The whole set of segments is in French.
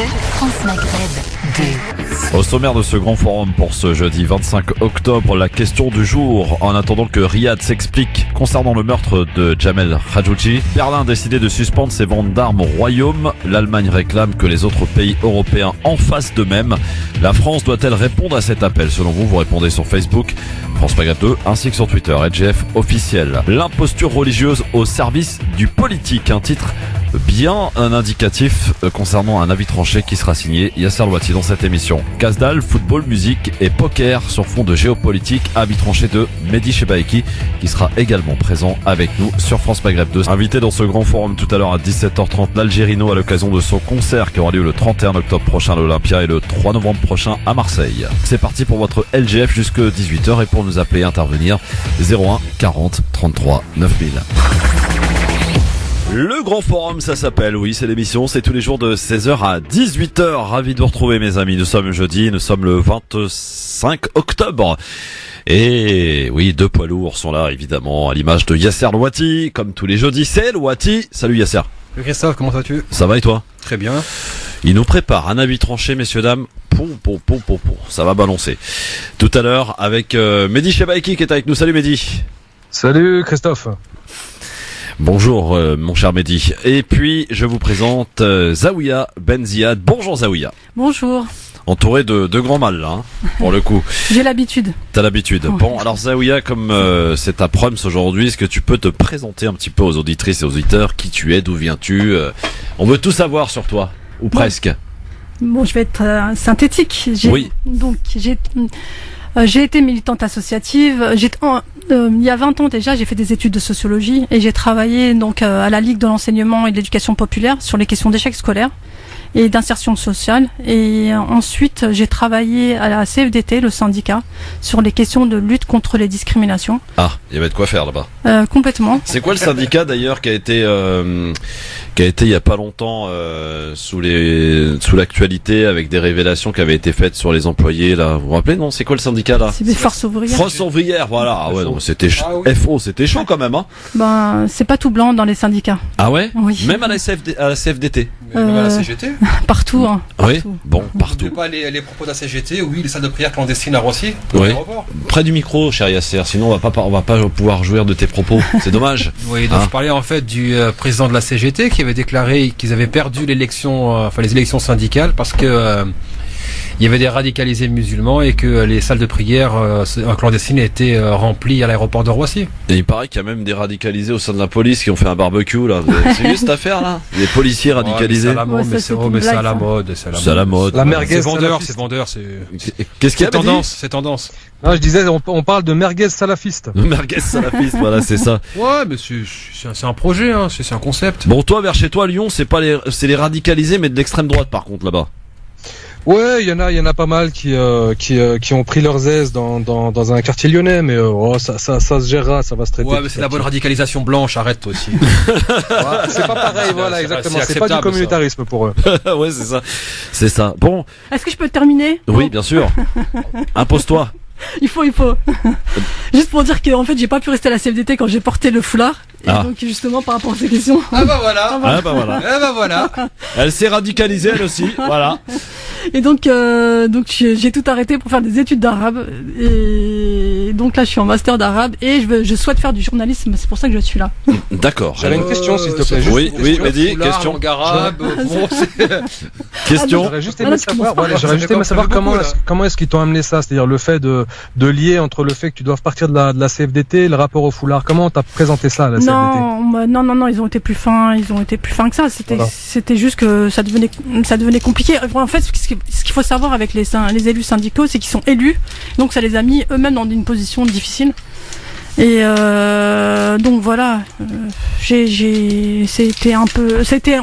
France Maghreb 2. Au sommaire de ce grand forum pour ce jeudi 25 octobre, la question du jour. En attendant que Riyad s'explique concernant le meurtre de Jamel Khashoggi, Berlin a décidé de suspendre ses ventes d'armes au Royaume. L'Allemagne réclame que les autres pays européens en fassent de même. La France doit-elle répondre à cet appel? Selon vous, vous répondez sur Facebook, France Maghreb 2, ainsi que sur Twitter, LGF officiel. L'imposture religieuse au service du politique, un titre bien un indicatif concernant un avis tranché qui sera signé Yasser Louati dans cette émission. Casdal, football, musique et poker sur fond de géopolitique, avis tranché de Mehdi Chebaiki qui sera également présent avec nous sur France Maghreb 2. Invité dans ce grand forum tout à l'heure à 17h30, l'Algérino à l'occasion de son concert qui aura lieu le 31 octobre prochain à l'Olympia et le 3 novembre prochain à Marseille. C'est parti pour votre LGF jusque 18h et pour nous appeler intervenir 01 40 33 9000. Le grand forum, ça s'appelle, oui, c'est l'émission, c'est tous les jours de 16h à 18h. Ravi de vous retrouver, mes amis. Nous sommes jeudi, nous sommes le 25 octobre. Et oui, deux poids lourds sont là, évidemment, à l'image de Yasser Louati. Comme tous les jeudis, c'est Louati. Salut Yasser. Salut Christophe, comment vas-tu? Ça va et toi? Très bien. Il nous prépare un avis tranché, messieurs, dames. Ça va balancer. Tout à l'heure, avec Mehdi Chebaiki qui est avec nous. Salut Mehdi. Salut Christophe. Bonjour mon cher Mehdi. Et puis je vous présente Zaouia Benziad. Bonjour Zaouia. Bonjour. Entouré de grands mâles là, pour le coup. J'ai l'habitude. T'as l'habitude. Oui. Bon, alors Zaouia, comme c'est ta proms aujourd'hui, est-ce que tu peux te présenter un petit peu aux auditrices et aux auditeurs, qui tu es, d'où viens-tu? On veut tout savoir sur toi, ou presque. Bon, je vais être synthétique. Oui. Donc j'ai été militante associative. Il y a 20 ans déjà, j'ai fait des études de sociologie et j'ai travaillé donc à la Ligue de l'enseignement et de l'éducation populaire sur les questions d'échec scolaire et d'insertion sociale. Et ensuite, j'ai travaillé à la CFDT, le syndicat, sur les questions de lutte contre les discriminations. Ah, il y avait de quoi faire là-bas. Complètement. C'est quoi le syndicat d'ailleurs qui a été il y a pas longtemps sous l'actualité avec des révélations qui avaient été faites sur les employés là. Vous vous rappelez, non? C'est quoi le syndicat là? C'est des forces ouvrières. Force ouvrière, voilà. Ah ouais, non, c'était FO, c'était chaud quand même, hein. Ben, c'est pas tout blanc dans les syndicats. Ah ouais? Oui. Même à la CFDT. Même à la CGT. Partout, hein. Oui. Partout. Bon, partout. Tu pas les propos de la CGT, oui, les salles de prière clandestines à Roissy. Oui. Près du micro, cher Yasser, sinon on va pas pouvoir jouir de tes propos. C'est dommage. Oui, donc je parlais en fait du président de la CGT qui avait déclaré qu'ils avaient perdu l'élection, les élections syndicales parce que il y avait des radicalisés musulmans et que les salles de prière clandestines étaient remplies à l'aéroport de Roissy. Et il paraît qu'il y a même des radicalisés au sein de la police qui ont fait un barbecue là. C'est juste cette affaire là. Les policiers radicalisés. C'est à la mode, mais c'est à la mode. C'est à la mode. La merguez C'est vendeur, c'est Qu'est-ce qu'il y a? c'est tendance. Non, je disais, on parle de merguez salafiste. Merguez salafiste, voilà, c'est ça. Ouais, mais c'est un projet, hein, c'est un concept. Bon, toi, vers chez toi, Lyon, c'est les radicalisés, mais de l'extrême droite, par contre, là-bas. Ouais, il y en a pas mal qui ont pris leurs aises dans un quartier lyonnais, mais ça se gérera, ça va se traiter. Ouais, mais c'est de la bonne radicalisation blanche, arrête toi aussi. Ouais, c'est pas pareil, voilà, exactement. C'est pas du communautarisme pour eux. Ouais, c'est ça. Bon. Est-ce que je peux terminer? Oui, bien sûr. Impose-toi. Il faut. Juste pour dire que en fait, j'ai pas pu rester à la CFDT quand j'ai porté le foulard. Et donc justement par rapport à ces questions. Ah bah voilà. Elle s'est radicalisée elle aussi. Voilà. Et donc j'ai tout arrêté pour faire des études d'arabe. Et donc là, je suis en master d'arabe et je souhaite faire du journalisme. C'est pour ça que je suis là. D'accord. J'avais une question, s'il te plaît. Oui, Mehdi, question. Question. J'aurais juste aimé savoir comment est-ce qu'ils t'ont amené ça, c'est-à-dire le fait de lier entre le fait que tu dois partir de la CFDT et le rapport au foulard. Comment t'as présenté ça à la CFDT? Non, ils ont été plus fins que ça. C'était juste que ça devenait compliqué. En fait, ce qu'il faut savoir avec les élus syndicaux, c'est qu'ils sont élus, donc ça les a mis eux-mêmes dans une position difficile. Et donc voilà, ça a été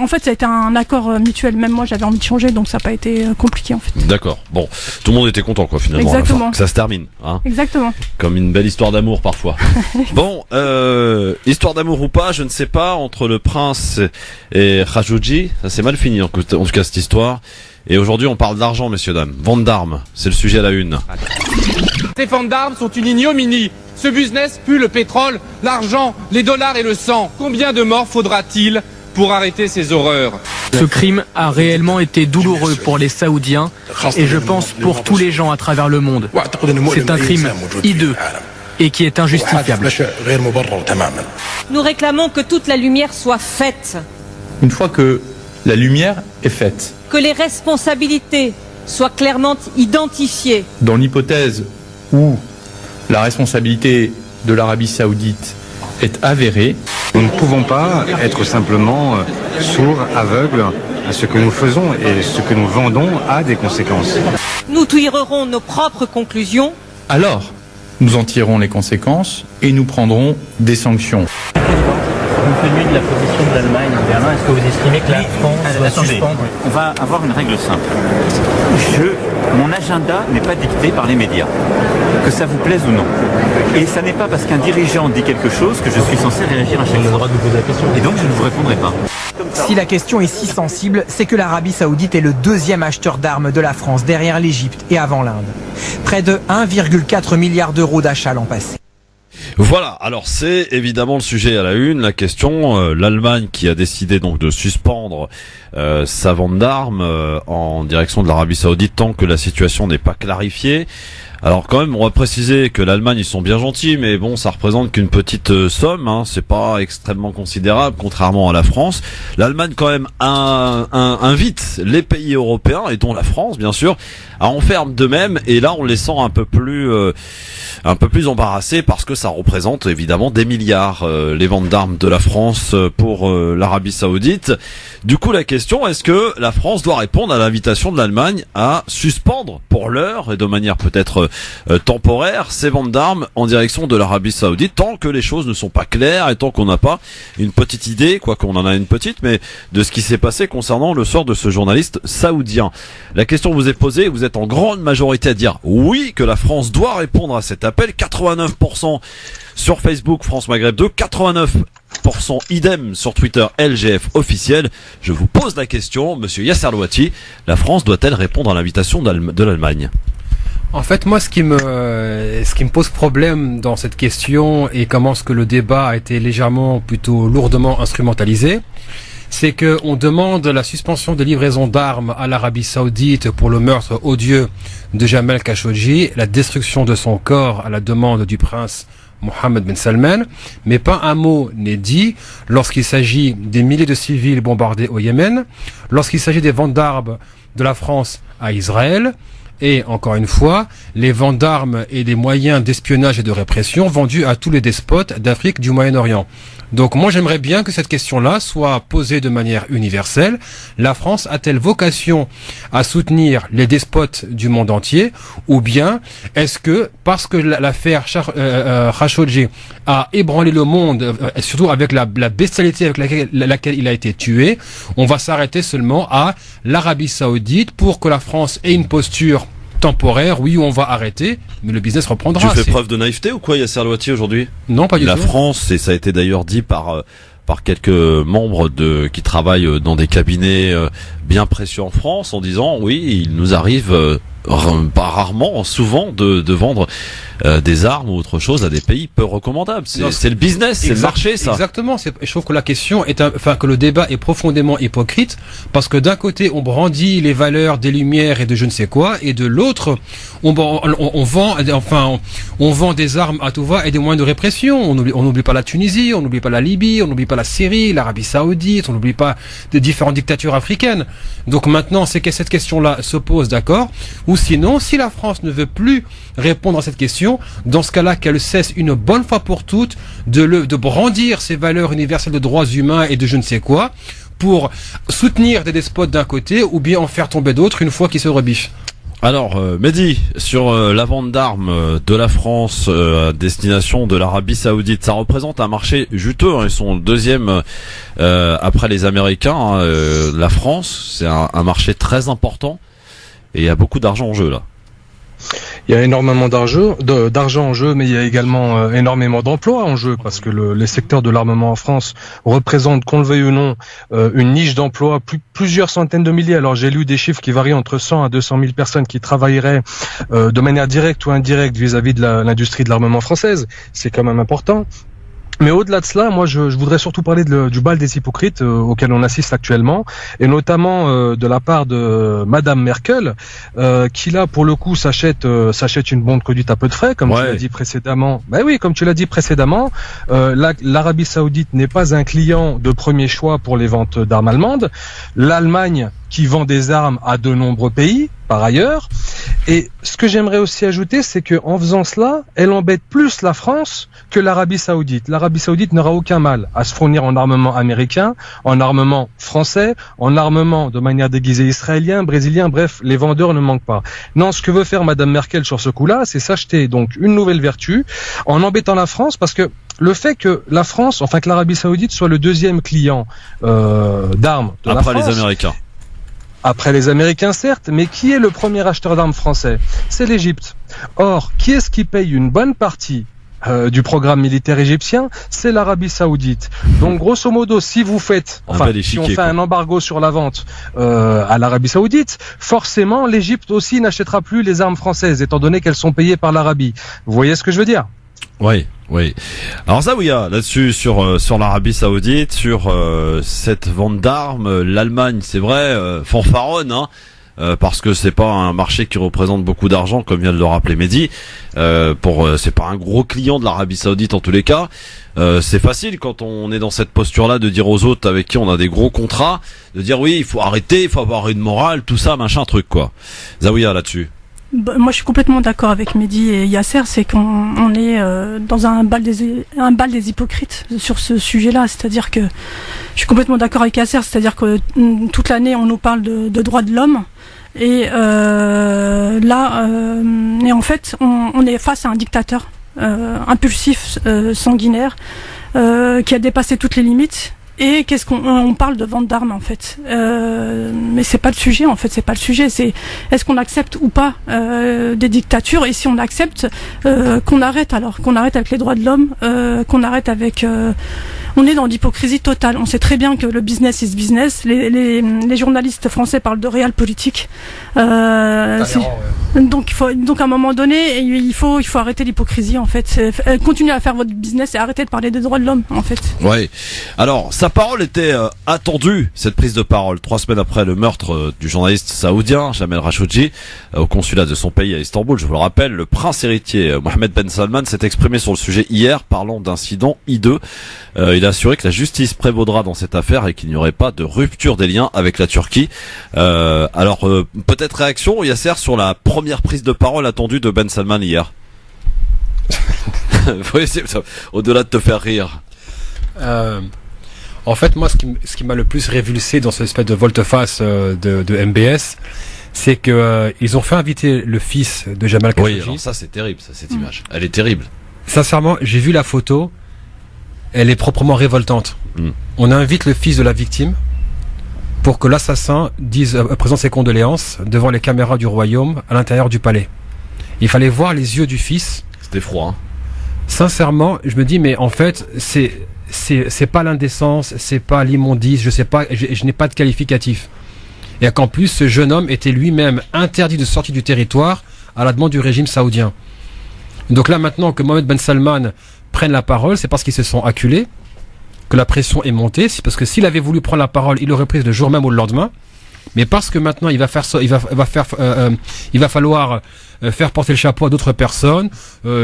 un accord mutuel. Même moi, j'avais envie de changer, donc ça n'a pas été compliqué en fait. D'accord. Bon, tout le monde était content quoi finalement. Exactement. À la fin, que ça se termine, hein. Exactement. Comme une belle histoire d'amour parfois. Bon, histoire d'amour ou pas, je ne sais pas, entre le prince et Khashoggi, ça s'est mal fini en tout cas cette histoire. Et aujourd'hui, on parle d'argent, messieurs dames. Vente d'armes, c'est le sujet à la une. Ces ventes d'armes sont une ignominie. Ce business pue le pétrole, l'argent, les dollars et le sang. Combien de morts faudra-t-il pour arrêter ces horreurs? Ce crime a réellement été douloureux pour les Saoudiens et je pense pour tous les gens à travers le monde. C'est un crime hideux et qui est injustifiable. Nous réclamons que toute la lumière soit faite. Une fois que la lumière est faite, que les responsabilités soient clairement identifiées. Dans l'hypothèse où la responsabilité de l'Arabie Saoudite est avérée, nous ne pouvons pas être simplement sourds, aveugles à ce que nous faisons et ce que nous vendons a des conséquences. Nous tirerons nos propres conclusions. Alors, nous en tirerons les conséquences et nous prendrons des sanctions. Compte tenu de la position de l'Allemagne en Berlin, est-ce que vous estimez que la France doit suspendre ? On va avoir une règle simple. Mon agenda n'est pas dicté par les médias, que ça vous plaise ou non. Et ça n'est pas parce qu'un dirigeant dit quelque chose que je suis censé réagir à chaque fois. Vous avez le droit de vous poser la question. Et donc je ne vous répondrai pas. Si la question est si sensible, c'est que l'Arabie Saoudite est le deuxième acheteur d'armes de la France derrière l'Égypte et avant l'Inde. Près de 1,4 milliard d'euros d'achats l'an passé. Voilà, alors c'est évidemment le sujet à la une, la question, l'Allemagne qui a décidé donc de suspendre sa vente d'armes en direction de l'Arabie Saoudite tant que la situation n'est pas clarifiée. Alors quand même, on va préciser que l'Allemagne, ils sont bien gentils, mais bon, ça représente qu'une petite somme, hein, c'est pas extrêmement considérable, contrairement à la France. L'Allemagne quand même invite les pays européens, et dont la France bien sûr, à en faire de même, et là on les sent un peu plus embarrassés parce que ça représente évidemment des milliards, les ventes d'armes de la France pour l'Arabie Saoudite. Du coup la question, est-ce que la France doit répondre à l'invitation de l'Allemagne à suspendre pour l'heure et de manière peut-être temporaire ces ventes d'armes en direction de l'Arabie Saoudite tant que les choses ne sont pas claires et tant qu'on n'a pas une petite idée, quoi qu'on en a une petite, mais de ce qui s'est passé concernant le sort de ce journaliste saoudien. La question vous est posée, vous êtes en grande majorité à dire oui, que la France doit répondre à cet appel, 89% sur Facebook France Maghreb 2, 89% idem sur Twitter LGF officiel. Je vous pose la question, monsieur Yasser Louati, la France doit-elle répondre à l'invitation de l'Allemagne ? En fait, moi, ce qui me pose problème dans cette question et comment est-ce que le débat a été légèrement, plutôt lourdement instrumentalisé, c'est que on demande la suspension des livraisons d'armes à l'Arabie Saoudite pour le meurtre odieux de Jamal Khashoggi, la destruction de son corps à la demande du prince Mohammed Ben Salman, mais pas un mot n'est dit lorsqu'il s'agit des milliers de civils bombardés au Yémen, lorsqu'il s'agit des ventes d'armes de la France à Israël, et encore une fois, les ventes d'armes et des moyens d'espionnage et de répression vendus à tous les despotes d'Afrique du Moyen-Orient. Donc moi j'aimerais bien que cette question-là soit posée de manière universelle. La France a-t-elle vocation à soutenir les despotes du monde entier, ou bien est-ce que parce que l'affaire Khashoggi a ébranlé le monde, surtout avec la bestialité avec laquelle il a été tué, on va s'arrêter seulement à l'Arabie Saoudite pour que la France ait une posture temporaire, oui, on va arrêter, mais le business reprendra. Tu fais preuve de naïveté ou quoi, Yasser Louati, aujourd'hui ? Non, pas du tout. La France, et ça a été d'ailleurs dit par quelques membres qui travaillent dans des cabinets bien précieux en France, en disant, oui, il nous arrive pas rarement, souvent, de vendre des armes ou autre chose à des pays peu recommandables. C'est le business, c'est le marché, ça. Exactement. Je trouve que la question que le débat est profondément hypocrite, parce que d'un côté, on brandit les valeurs des Lumières et de je ne sais quoi, et de l'autre, on vend des armes à tout va et des moyens de répression. On n'oublie pas la Tunisie, on n'oublie pas la Libye, on n'oublie pas la Syrie, l'Arabie Saoudite, on n'oublie pas de différentes dictatures africaines. Donc maintenant, c'est que cette question-là se pose, d'accord? Ou sinon, si la France ne veut plus répondre à cette question, dans ce cas-là, qu'elle cesse une bonne fois pour toutes de brandir ces valeurs universelles de droits humains et de je ne sais quoi pour soutenir des despotes d'un côté ou bien en faire tomber d'autres une fois qu'ils se rebiffent. Alors, Mehdi, sur la vente d'armes de la France à destination de l'Arabie Saoudite, ça représente un marché juteux, hein, ils sont le deuxième après les Américains, hein, la France, c'est un marché très important et il y a beaucoup d'argent en jeu là. Il y a énormément d'argent en jeu, mais il y a également énormément d'emplois en jeu, parce que les secteurs de l'armement en France représentent, qu'on le veuille ou non, une niche d'emplois, plusieurs centaines de milliers. Alors j'ai lu des chiffres qui varient entre 100 à 200 000 personnes qui travailleraient de manière directe ou indirecte vis-à-vis de l'industrie de l'armement française. C'est quand même important. Mais au-delà de cela, moi, je voudrais surtout parler du bal des hypocrites auquel on assiste actuellement, et notamment de la part de Madame Merkel, qui là, pour le coup, s'achète une bonne conduite à peu de frais, comme tu l'as dit précédemment. Ben oui, comme tu l'as dit précédemment, l'Arabie Saoudite n'est pas un client de premier choix pour les ventes d'armes allemandes. L'Allemagne, qui vend des armes à de nombreux pays, par ailleurs. Et ce que j'aimerais aussi ajouter, c'est que en faisant cela, elle embête plus la France que l'Arabie Saoudite. L'Arabie Saoudite n'aura aucun mal à se fournir en armement américain, en armement français, en armement de manière déguisée israélien, brésilien, bref, les vendeurs ne manquent pas. Non, ce que veut faire Madame Merkel sur ce coup-là, c'est s'acheter donc une nouvelle vertu en embêtant la France, parce que le fait que la France, enfin que l'Arabie Saoudite soit le deuxième client d'armes de la France, après les Américains. Après les Américains, certes, mais qui est le premier acheteur d'armes français? C'est l'Égypte. Or, qui est-ce qui paye une bonne partie du programme militaire égyptien? C'est l'Arabie Saoudite. Donc, grosso modo, si vous faites, si on fait un embargo sur la vente à l'Arabie Saoudite, forcément, l'Égypte aussi n'achètera plus les armes françaises, étant donné qu'elles sont payées par l'Arabie. Vous voyez ce que je veux dire? Oui. Alors Zaouia, là-dessus, sur l'Arabie Saoudite, sur cette vente d'armes, l'Allemagne, c'est vrai, fanfaronne, parce que c'est pas un marché qui représente beaucoup d'argent, comme vient de le rappeler Mehdi. C'est pas un gros client de l'Arabie Saoudite en tous les cas. C'est facile quand on est dans cette posture-là de dire aux autres avec qui on a des gros contrats, de dire oui, il faut arrêter, il faut avoir une morale, tout ça, machin, truc quoi. Zaouia, là-dessus. Moi, je suis complètement d'accord avec Mehdi et Yasser, c'est qu'on est dans un bal des hypocrites sur ce sujet-là. C'est-à-dire que je suis complètement d'accord avec Yasser, c'est-à-dire que toute l'année on nous parle de droits de l'homme et et en fait on est face à un dictateur impulsif, sanguinaire, qui a dépassé toutes les limites. Et qu'est-ce qu'on parle de vente d'armes en fait, mais c'est pas le sujet en fait, c'est pas le sujet. C'est est-ce qu'on accepte ou pas des dictatures, et si on accepte, qu'on arrête avec les droits de l'homme, qu'on arrête avec. On est dans l'hypocrisie totale. On sait très bien que le business is business. Les journalistes français parlent de réel politique. Donc à un moment donné, il faut arrêter l'hypocrisie en fait. Continuer à faire votre business et arrêter de parler des droits de l'homme en fait. Ouais. Alors sa parole était attendue, cette prise de parole, 3 semaines après le meurtre du journaliste saoudien Jamel Khashoggi au consulat de son pays à Istanbul. Je vous le rappelle, le prince héritier Mohammed Ben Salman s'est exprimé sur le sujet hier, parlant d'incident hideux. Il a assuré que la justice prévaudra dans cette affaire et qu'il n'y aurait pas de rupture des liens avec la Turquie. Alors peut-être réaction, Yasser, sur la première prise de parole attendue de Ben Salman hier. Oui, au-delà de te faire rire. En fait, moi, ce qui m'a le plus révulsé dans cette espèce de volte-face de MBS, c'est que ils ont fait inviter le fils de Jamal Khashoggi. Oui, alors ça c'est terrible, cette image. Elle est terrible. Sincèrement, j'ai vu la photo. Elle est proprement révoltante. On invite le fils de la victime pour que l'assassin présente ses condoléances devant les caméras du royaume à l'intérieur du palais. Il fallait voir les yeux du fils. C'était froid. Hein. Sincèrement, je me dis, mais en fait, c'est pas l'indécence, c'est pas l'immondice, je n'ai pas de qualificatif. Et qu'en plus, ce jeune homme était lui-même interdit de sortir du territoire à la demande du régime saoudien. Donc là, maintenant que Mohammed Ben Salman prenne la parole, c'est parce qu'ils se sont acculés, que la pression est montée. C'est parce que s'il avait voulu prendre la parole, il l'aurait prise le jour même ou le lendemain. Mais parce que maintenant il va falloir faire porter le chapeau à d'autres personnes,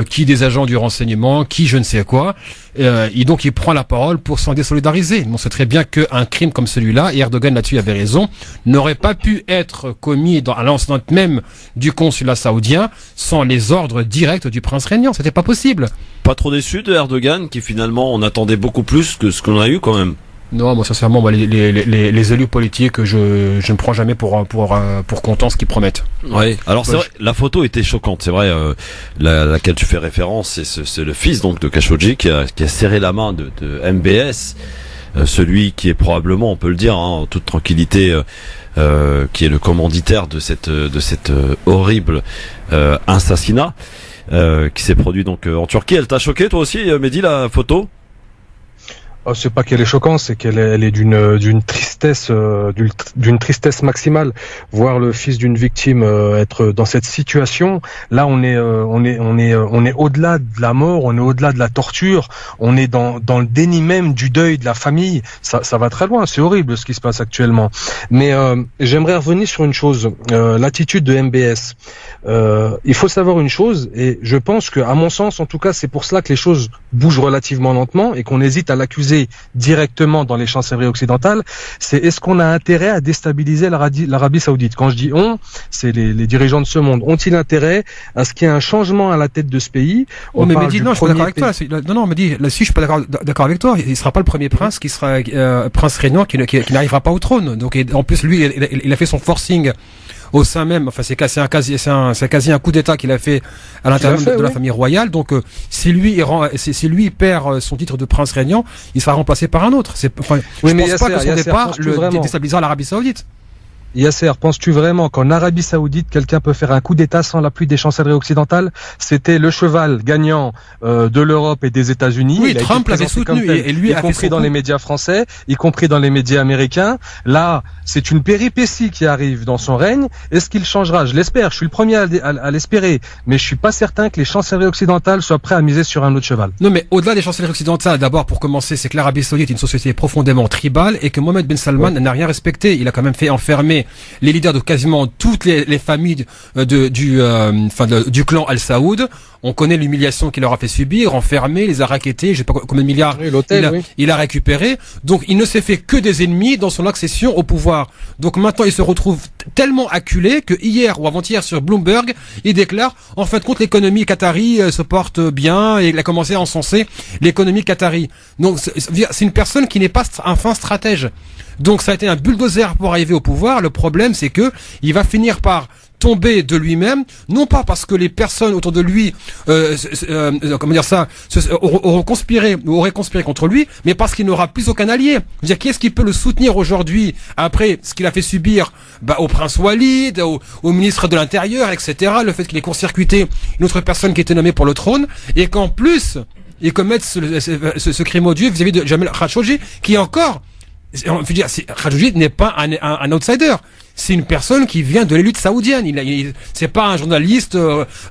qui des agents du renseignement, qui je ne sais quoi, et donc il prend la parole pour s'en désolidariser. On sait très bien qu'un crime comme celui-là, et Erdogan là-dessus avait raison, n'aurait pas pu être commis à l'enceinte même du consulat saoudien sans les ordres directs du prince régnant. C'était pas possible. Pas trop déçu de Erdogan, qui finalement on attendait beaucoup plus que ce qu'on a eu quand même. Non, moi sincèrement, les élus politiques, je ne prends jamais pour content ce qu'ils promettent. Oui. Alors c'est vrai, la photo était choquante. C'est vrai, laquelle tu fais référence, c'est le fils donc de Khashoggi qui a serré la main de MBS, celui qui est probablement, on peut le dire, en toute tranquillité, qui est le commanditaire de cette horrible assassinat qui s'est produit donc en Turquie. Elle t'a choqué toi aussi, Mehdi, la photo? Oh, c'est pas qu'elle est choquante, c'est qu'elle est d'une tristesse, d'une tristesse maximale, voir le fils d'une victime être dans cette situation. Là, on est au-delà de la mort, on est au-delà de la torture, on est dans le déni même du deuil de la famille. Ça va très loin, c'est horrible ce qui se passe actuellement. Mais j'aimerais revenir sur une chose, l'attitude de MBS. Il faut savoir une chose, et je pense que, à mon sens, en tout cas, c'est pour cela que les choses bougent relativement lentement et qu'on hésite à l'accuser directement dans les chancelleries occidentales. C'est est-ce qu'on a intérêt à déstabiliser l'Arabie Saoudite? Quand je dis on, c'est les dirigeants de ce monde. Ont-ils intérêt à ce qu'il y ait un changement à la tête de ce pays? Mais Mehdi, non, je suis pas d'accord avec toi. Non, Mehdi, là-dessus, je suis pas d'accord avec toi. Il sera pas le premier prince qui sera prince régnant qui n'arrivera pas au trône. Donc, en plus, lui, il a fait son forcing au sein même, enfin c'est quasi un coup d'État qu'il a fait à l'intérieur de la famille royale. Donc si lui perd son titre de prince régnant, il sera remplacé par un autre. Je pense pas que son départ le déstabilisera l'Arabie Saoudite. Yasser, penses-tu vraiment qu'en Arabie Saoudite, quelqu'un peut faire un coup d'État sans l'appui des chancelleries occidentales? C'était le cheval gagnant de l'Europe et des États-Unis. Oui, Trump l'avait soutenu et lui a fait, y compris dans les médias français, y compris dans les médias américains. Là, c'est une péripétie qui arrive dans son règne. Est-ce qu'il changera? Je l'espère. Je suis le premier à l'espérer, mais je suis pas certain que les chancelleries occidentales soient prêts à miser sur un autre cheval. Non, mais au-delà des chancelleries occidentales, d'abord pour commencer, c'est que l'Arabie Saoudite est une société profondément tribale et que Mohammed Ben Salman n'a rien respecté. Il a quand même fait enfermer les leaders de quasiment toutes les familles du clan Al Saoud. On connaît l'humiliation qu'il leur a fait subir, enfermé, les a rackettés, je sais pas combien de milliards il a récupéré. Donc il ne s'est fait que des ennemis dans son accession au pouvoir. Donc maintenant il se retrouve tellement acculé que hier ou avant-hier sur Bloomberg, il déclare en fin de compte l'économie qatari se porte bien et il a commencé à encenser l'économie qatari. Donc c'est une personne qui n'est pas un fin stratège. Donc ça a été un bulldozer pour arriver au pouvoir. Le problème, c'est que il va finir par tomber de lui-même, non pas parce que les personnes autour de lui, auraient conspiré contre lui, mais parce qu'il n'aura plus aucun allié. C'est-à-dire, qui est-ce qui peut le soutenir aujourd'hui après ce qu'il a fait subir au prince Walid, au ministre de l'Intérieur, etc. Le fait qu'il ait court-circuité une autre personne qui était nommée pour le trône, et qu'en plus il commette ce crime odieux vis-à-vis de Jamal Khashoggi, qui est encore, je veux dire, Khashoggi n'est pas un outsider. C'est une personne qui vient de l'élite saoudienne. C'est pas un journaliste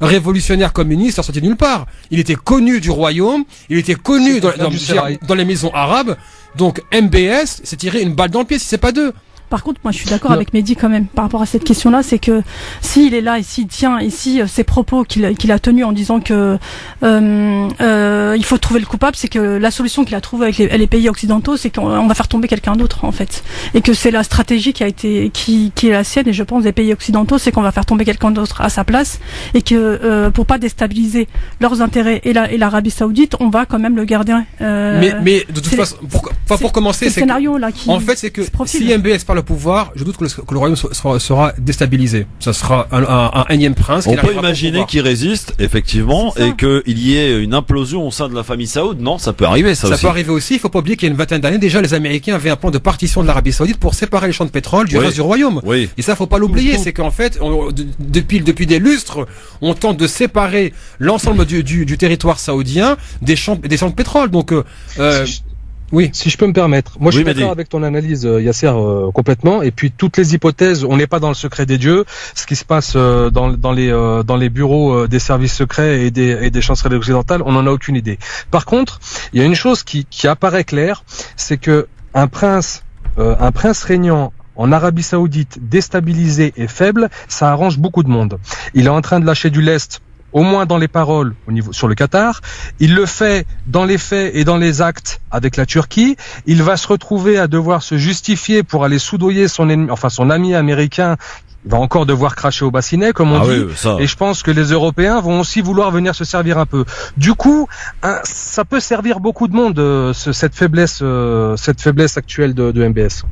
révolutionnaire communiste sorti de nulle part. Il était connu du royaume. Il était connu dans les maisons arabes. Donc MBS s'est tiré une balle dans le pied, si c'est pas deux. Par contre, moi, je suis d'accord avec Mehdi quand même par rapport à cette question-là, c'est que s'il est là et s'il tient ici ces propos qu'il a tenus en disant que il faut trouver le coupable, c'est que la solution qu'il a trouvée avec les pays occidentaux, c'est qu'on va faire tomber quelqu'un d'autre en fait, et que c'est la stratégie qui est la sienne, et je pense des pays occidentaux, c'est qu'on va faire tomber quelqu'un d'autre à sa place, et que pour pas déstabiliser leurs intérêts et l'Arabie Saoudite, on va quand même le garder. Mais de toute façon, pour commencer, c'est scénario là qui. En fait, c'est que si MBS parle le pouvoir, je doute que le royaume sera déstabilisé. Ça sera un énième prince. On peut imaginer qu'il résiste, effectivement, et qu'il y ait une implosion au sein de la famille Saoud. Non, ça peut arriver, ça aussi. Ça peut arriver aussi. Il faut pas oublier qu'il y a une vingtaine d'années, déjà, les Américains avaient un plan de partition de l'Arabie Saoudite pour séparer les champs de pétrole du reste du royaume. Oui. Et ça, faut pas l'oublier. C'est qu'en fait, depuis des lustres, on tente de séparer l'ensemble du territoire saoudien des champs de pétrole. Donc, oui, si je peux me permettre. Moi, je suis d'accord avec ton analyse, Yasser, complètement. Et puis, toutes les hypothèses, on n'est pas dans le secret des dieux. Ce qui se passe dans les bureaux des services secrets et des chancelleries occidentales, on n'en a aucune idée. Par contre, il y a une chose qui apparaît claire, c'est que un prince régnant en Arabie Saoudite déstabilisé et faible, ça arrange beaucoup de monde. Il est en train de lâcher du lest, au moins dans les paroles sur le Qatar. Il le fait dans les faits et dans les actes avec la Turquie. Il va se retrouver à devoir se justifier pour aller soudoyer son ami américain. Il va encore devoir cracher au bassinet, comme on dit. Oui, et je pense que les Européens vont aussi vouloir venir se servir un peu. Du coup, ça peut servir beaucoup de monde, cette faiblesse actuelle de MBS.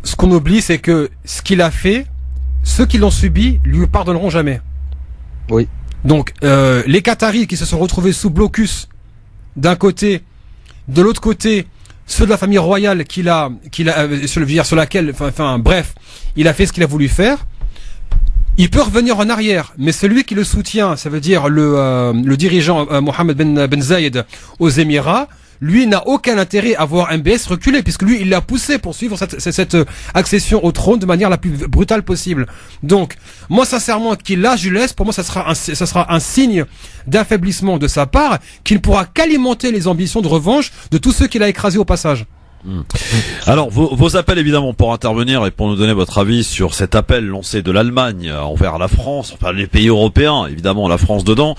Ce qu'on oublie, c'est que ce qu'il a fait, ceux qui l'ont subi lui pardonneront jamais. Oui. Donc les Qataris qui se sont retrouvés sous blocus d'un côté, de l'autre côté ceux de la famille royale sur laquelle, bref, il a fait ce qu'il a voulu faire. Il peut revenir en arrière, mais celui qui le soutient, ça veut dire le dirigeant Mohammed Ben Zayed aux Émirats, lui n'a aucun intérêt à voir MBS reculer, puisque lui, il l'a poussé pour suivre cette accession au trône de manière la plus brutale possible. Donc, moi, sincèrement, qu'il lâche du lest, pour moi, ça sera un signe d'affaiblissement de sa part, qui ne pourra qu'alimenter les ambitions de revanche de tous ceux qu'il a écrasés au passage. Alors, vos appels évidemment pour intervenir et pour nous donner votre avis sur cet appel lancé de l'Allemagne envers la France, enfin les pays européens, évidemment la France dedans.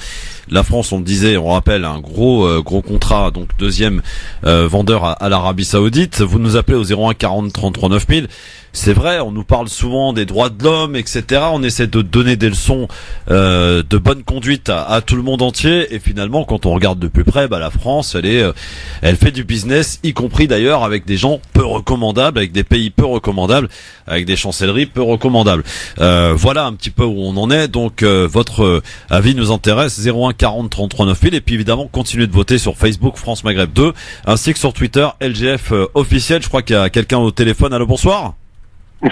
La France, on le disait, on rappelle, un gros contrat, donc deuxième vendeur à l'Arabie Saoudite. Vous nous appelez au 01 40 33 9000. C'est vrai, on nous parle souvent des droits de l'homme, etc. On essaie de donner des leçons de bonne conduite à tout le monde entier. Et finalement, quand on regarde de plus près, la France, elle fait du business, y compris d'ailleurs avec des gens peu recommandables, avec des pays peu recommandables, avec des chancelleries peu recommandables. Voilà un petit peu où on en est. Donc votre avis nous intéresse. 01 40 33 9000. Et puis évidemment, continuez de voter sur Facebook France Maghreb 2, ainsi que sur Twitter LGF officiel. Je crois qu'il y a quelqu'un au téléphone. Allô, bonsoir.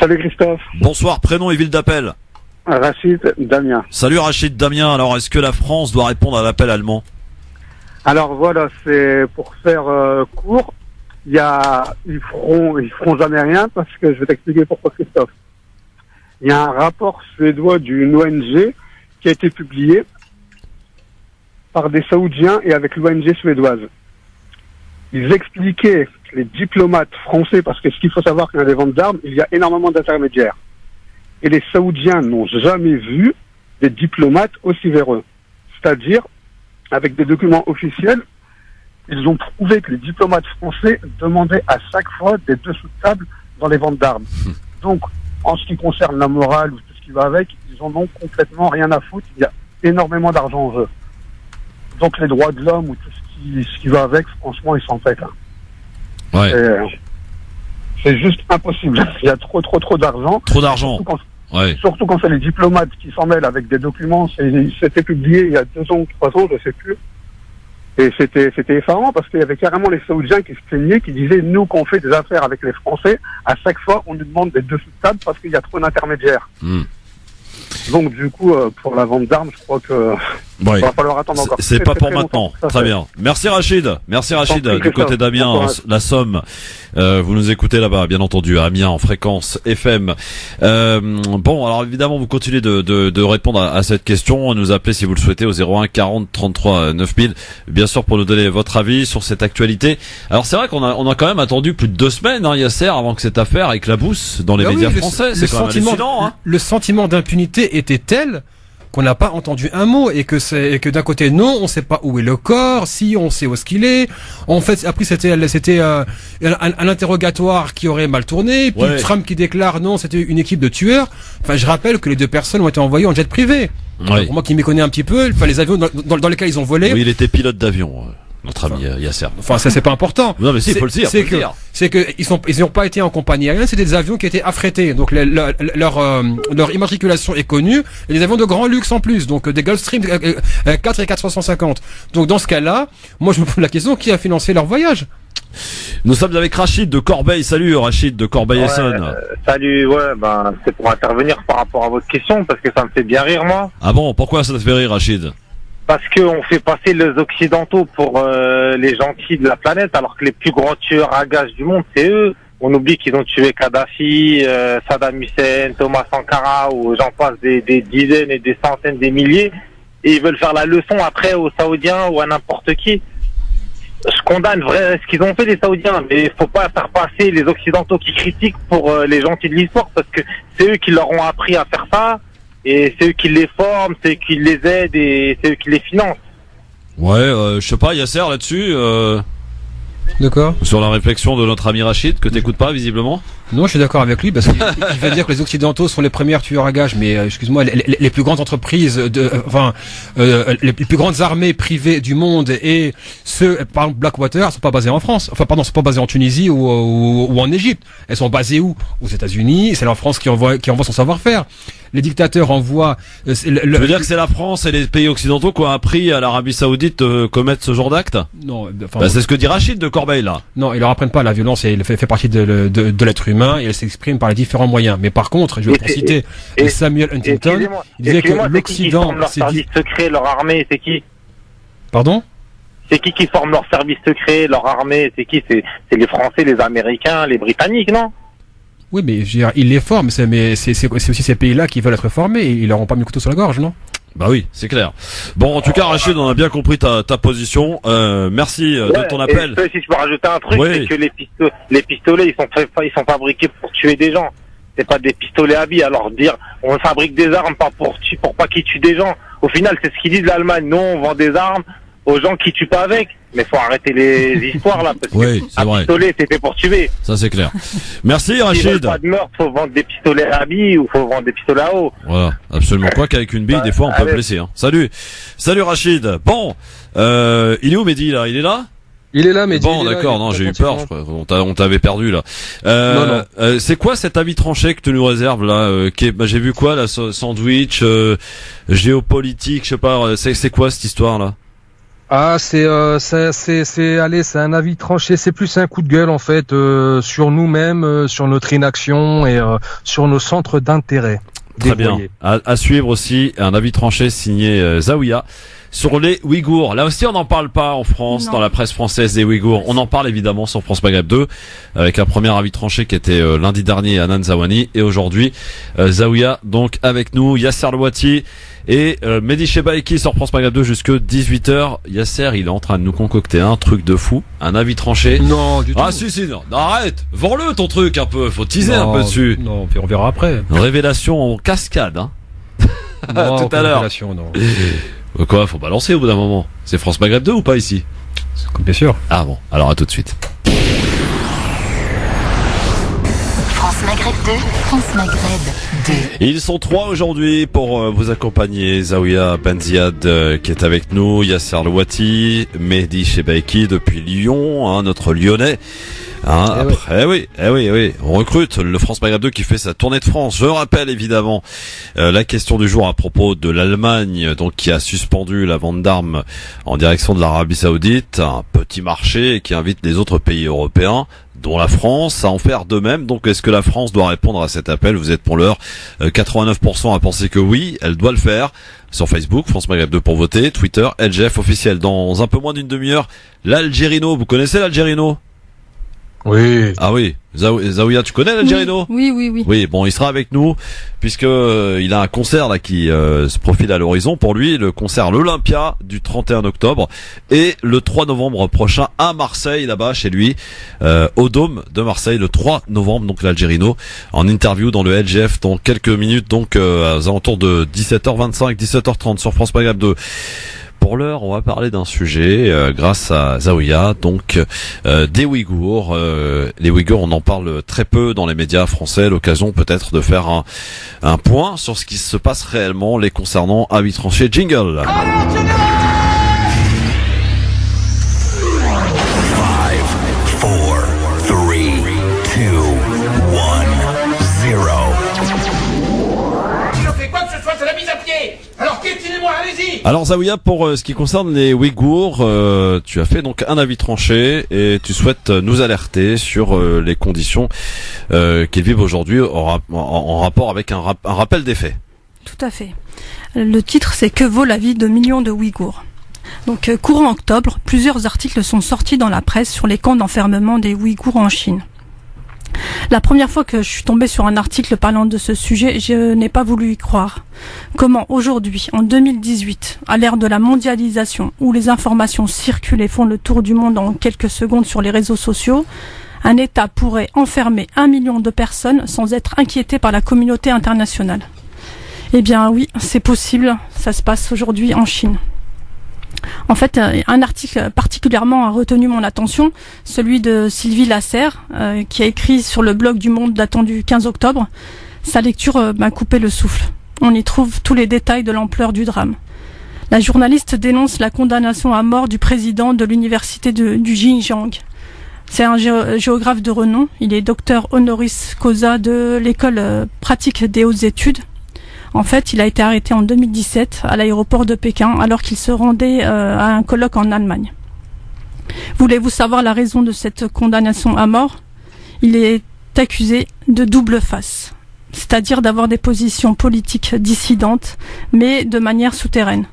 Salut Christophe. Bonsoir, prénom et ville d'appel. Rachid Damien. Salut Rachid Damien. Alors, est-ce que la France doit répondre à l'appel allemand? Alors voilà, c'est pour faire court. Ils feront jamais rien parce que je vais t'expliquer pourquoi, Christophe. Il y a un rapport suédois d'une ONG qui a été publié par des Saoudiens et avec l'ONG suédoise. Ils expliquaient que les diplomates français, parce que ce qu'il faut savoir qu'il y a des ventes d'armes, il y a énormément d'intermédiaires. Et les Saoudiens n'ont jamais vu des diplomates aussi véreux. C'est-à-dire, avec des documents officiels, ils ont prouvé que les diplomates français demandaient à chaque fois des dessous de table dans les ventes d'armes. Donc, en ce qui concerne la morale ou tout ce qui va avec, ils en ont complètement rien à foutre. Il y a énormément d'argent en jeu. Donc, les droits de l'homme ou tout ce qui va avec, franchement, ils s'en pètent. Ouais. C'est juste impossible. Il y a trop d'argent. Trop d'argent. Surtout quand c'est les diplomates qui s'en mêlent avec des documents. C'était publié il y a 2 ans ou 3 ans, je sais plus. Et c'était effarant parce qu'il y avait carrément les Saoudiens qui se plaignaient, qui disaient, nous, qu'on fait des affaires avec les Français, à chaque fois, on nous demande des dessous de table parce qu'il y a trop d'intermédiaires. Donc, du coup, pour la vente d'armes, je crois que il va falloir attendre encore. C'est pas pour maintenant. Très bien. Merci Rachid. Merci Rachid. Du côté d'Amiens, la Somme. Vous nous écoutez là-bas, bien entendu, à Amiens, en fréquence FM. Bon, alors évidemment, vous continuez de répondre à cette question. Nous appeler si vous le souhaitez au 01 40 33 9000. Bien sûr, pour nous donner votre avis sur cette actualité. Alors c'est vrai qu'on a quand même attendu plus de 2 semaines, Yasser, avant que cette affaire éclabousse dans les médias français. C'est quand même hallucinant, hein. Le sentiment d'impunité était tel qu'on n'a pas entendu un mot et que d'un côté non, on sait pas où est le corps, si on sait où est-ce qu'il est. En fait, après c'était un interrogatoire qui aurait mal tourné, puis Trump qui déclare non, c'était une équipe de tueurs. Enfin, je rappelle que les 2 personnes ont été envoyées en jet privé. Pour moi qui m'y connais un petit peu, enfin les avions dans lesquels ils ont volé. Oui, il était pilote d'avion. Notre ami Yasser. Enfin, ça c'est pas important. Non, mais si, il faut le dire. C'est que ils n'ont pas été en compagnie aérienne, c'était des avions qui étaient affrétés. Donc leur immatriculation est connue, et des avions de grand luxe en plus, donc des Gulfstream 4 et 450. Donc dans ce cas-là, moi je me pose la question, qui a financé leur voyage? Nous sommes avec Rachid de Corbeil. Salut Rachid de Corbeil-Essonne. Salut, c'est pour intervenir par rapport à votre question, parce que ça me fait bien rire, moi. Ah bon, pourquoi ça te fait rire, Rachid? Parce qu'on fait passer les Occidentaux pour les gentils de la planète, alors que les plus grands tueurs à gages du monde, c'est eux. On oublie qu'ils ont tué Kadhafi, Saddam Hussein, Thomas Sankara, ou j'en passe des dizaines et des centaines, des milliers. Et ils veulent faire la leçon après aux Saoudiens ou à n'importe qui. Je condamne ce qu'ils ont fait les Saoudiens, mais il faut pas faire passer les Occidentaux qui critiquent pour les gentils de l'histoire, parce que c'est eux qui leur ont appris à faire ça. Et c'est eux qui les forment, c'est eux qui les aident et c'est eux qui les financent. Je sais pas, Yasser là-dessus. D'accord. Sur la réflexion de notre ami Rachid, que t'écoutes pas visiblement. Non, je suis d'accord avec lui parce qu'il va dire que les Occidentaux sont les premiers tueurs à gages, mais excuse-moi, les plus grandes entreprises, les plus grandes armées privées du monde et ceux, par exemple Blackwater, sont pas basés en France. Enfin, pardon, sont pas basés en Tunisie ou en Égypte. Elles sont basées où? Aux États-Unis. C'est la France qui envoie son savoir-faire. Les dictateurs envoient. Tu veux dire que c'est la France et les pays occidentaux qui ont appris à l'Arabie Saoudite de commettre ce genre d'acte? Non. C'est ce que dit Rachid de Corbeil là. Non, ils leur apprennent pas la violence et elle fait partie de l'être humain et elle s'exprime par les différents moyens. Mais par contre, je vais citer Samuel Huntington, il disait que l'Occident, leur service secret, leur armée, c'est qui? Pardon? C'est qui forme leur service secret, leur armée? C'est qui? C'est les Français, les Américains, les Britanniques, non? Oui, mais je veux dire, ils les forment, mais c'est aussi ces pays-là qui veulent être formés. Ils leur ont pas mis le couteau sur la gorge, non? Bah oui, c'est clair. Bon, en tout cas, Rachid, on a bien compris ta position. Merci de ton appel. Et si je peux rajouter un truc, oui. c'est que les pistolets, ils sont fabriqués pour tuer des gens. C'est pas des pistolets à billes. Alors dire, on fabrique des armes pas pour pas qu'ils tuent des gens. Au final, c'est ce qu'ils disent l'Allemagne. Non, on vend des armes aux gens qui tuent pas avec. Mais faut arrêter les histoires là, parce que un pistolet c'est fait pour tuer. Ça c'est clair. Merci Rachid. Si pas de meurtre, faut vendre des pistolets à billes ou faut vendre des pistolets à eau. Voilà, absolument. Quoi qu'avec une bille, des fois on peut blesser. Hein. Salut Rachid. Bon, il est où Mehdi là? Il est là? Il est là, Mehdi. Bon, d'accord. Non, j'ai eu peur. Je crois. On t'avait perdu là. Non. C'est quoi cet avis tranché que tu nous réserves là? J'ai vu quoi là? Sandwich, géopolitique, je sais pas. C'est quoi cette histoire là? Ah, c'est un avis tranché. C'est plus un coup de gueule en fait sur nous-mêmes, sur notre inaction et sur nos centres d'intérêt. Très bien. À suivre aussi un avis tranché signé Zaouia sur les Ouïghours. Là aussi, on n'en parle pas en France, dans la presse française des Ouïghours. On en parle évidemment sur France Maghreb 2 avec un premier avis tranché qui était lundi dernier à Nanzawani et aujourd'hui Zaouia donc avec nous, Yasser Louati et Mehdi Chebaïki sur France Maghreb 2 jusque 18h. Yasser, il est en train de nous concocter un truc de fou, un avis tranché. Non, du tout. Ah si, non, arrête, vends-le ton truc un peu, faut teaser un peu dessus. Non, on verra après. Révélation en cascade, hein. Non, tout à l'heure. Non. Quoi, faut balancer au bout d'un moment. C'est France Maghreb 2 ou pas ici? Bien sûr. Ah bon, alors à tout de suite. France Maghreb 2, France Maghreb 2. Ils sont 3 aujourd'hui pour vous accompagner. Zaouia Benziad qui est avec nous, Yasser Louati, Mehdi Chebaïki depuis Lyon, hein, notre Lyonnais. Hein, après, oui, on recrute le France Maghreb 2 qui fait sa tournée de France. Je rappelle évidemment la question du jour à propos de l'Allemagne, donc qui a suspendu la vente d'armes en direction de l'Arabie Saoudite, un petit marché qui invite les autres pays européens, dont la France, à en faire de même. Donc est-ce que la France doit répondre à cet appel? Vous êtes pour l'heure 89% à penser que oui, elle doit le faire. Sur Facebook, France Maghreb 2 pour voter, Twitter, LGF officiel. Dans un peu moins d'une demi-heure, l'Algérino. Vous connaissez l'Algérino? Oui. Ah oui, Zaouia, tu connais l'Algérino? Oui. Oui, bon, il sera avec nous puisque il a un concert là qui se profile à l'horizon pour lui, le concert l'Olympia du 31 octobre et le 3 novembre prochain à Marseille là-bas chez lui au Dôme de Marseille le 3 novembre donc l'Algérino en interview dans le LGF dans quelques minutes donc aux alentours de 17h25 17h30 sur France Maghreb 2. Pour l'heure, on va parler d'un sujet grâce à Zaouia, donc des Ouïghours. Les Ouïghours, on en parle très peu dans les médias français. L'occasion peut-être de faire un point sur ce qui se passe réellement les concernant. Avis tranché, jingle. Alors Zaouia, pour ce qui concerne les Ouïghours, tu as fait donc un avis tranché et tu souhaites nous alerter sur les conditions qu'ils vivent aujourd'hui en rapport avec un rappel des faits. Tout à fait. Le titre c'est « Que vaut la vie de millions de Ouïghours ?» Donc courant octobre, plusieurs articles sont sortis dans la presse sur les camps d'enfermement des Ouïghours en Chine. La première fois que je suis tombée sur un article parlant de ce sujet, je n'ai pas voulu y croire. Comment aujourd'hui, en 2018, à l'ère de la mondialisation, où les informations circulent et font le tour du monde en quelques secondes sur les réseaux sociaux, un État pourrait enfermer 1 million de personnes sans être inquiété par la communauté internationale? Eh bien oui, c'est possible, ça se passe aujourd'hui en Chine. En fait, un article particulièrement a retenu mon attention, celui de Sylvie Lasserre, qui a écrit sur le blog du Monde datant du 15 octobre. Sa lecture m'a coupé le souffle. On y trouve tous les détails de l'ampleur du drame. La journaliste dénonce la condamnation à mort du président de l'université du Xinjiang. C'est un géographe de renom. Il est docteur honoris causa de l'école pratique des hautes études. En fait, il a été arrêté en 2017 à l'aéroport de Pékin alors qu'il se rendait à un colloque en Allemagne. Voulez-vous savoir la raison de cette condamnation à mort? Il est accusé de double face, c'est-à-dire d'avoir des positions politiques dissidentes, mais de manière souterraine.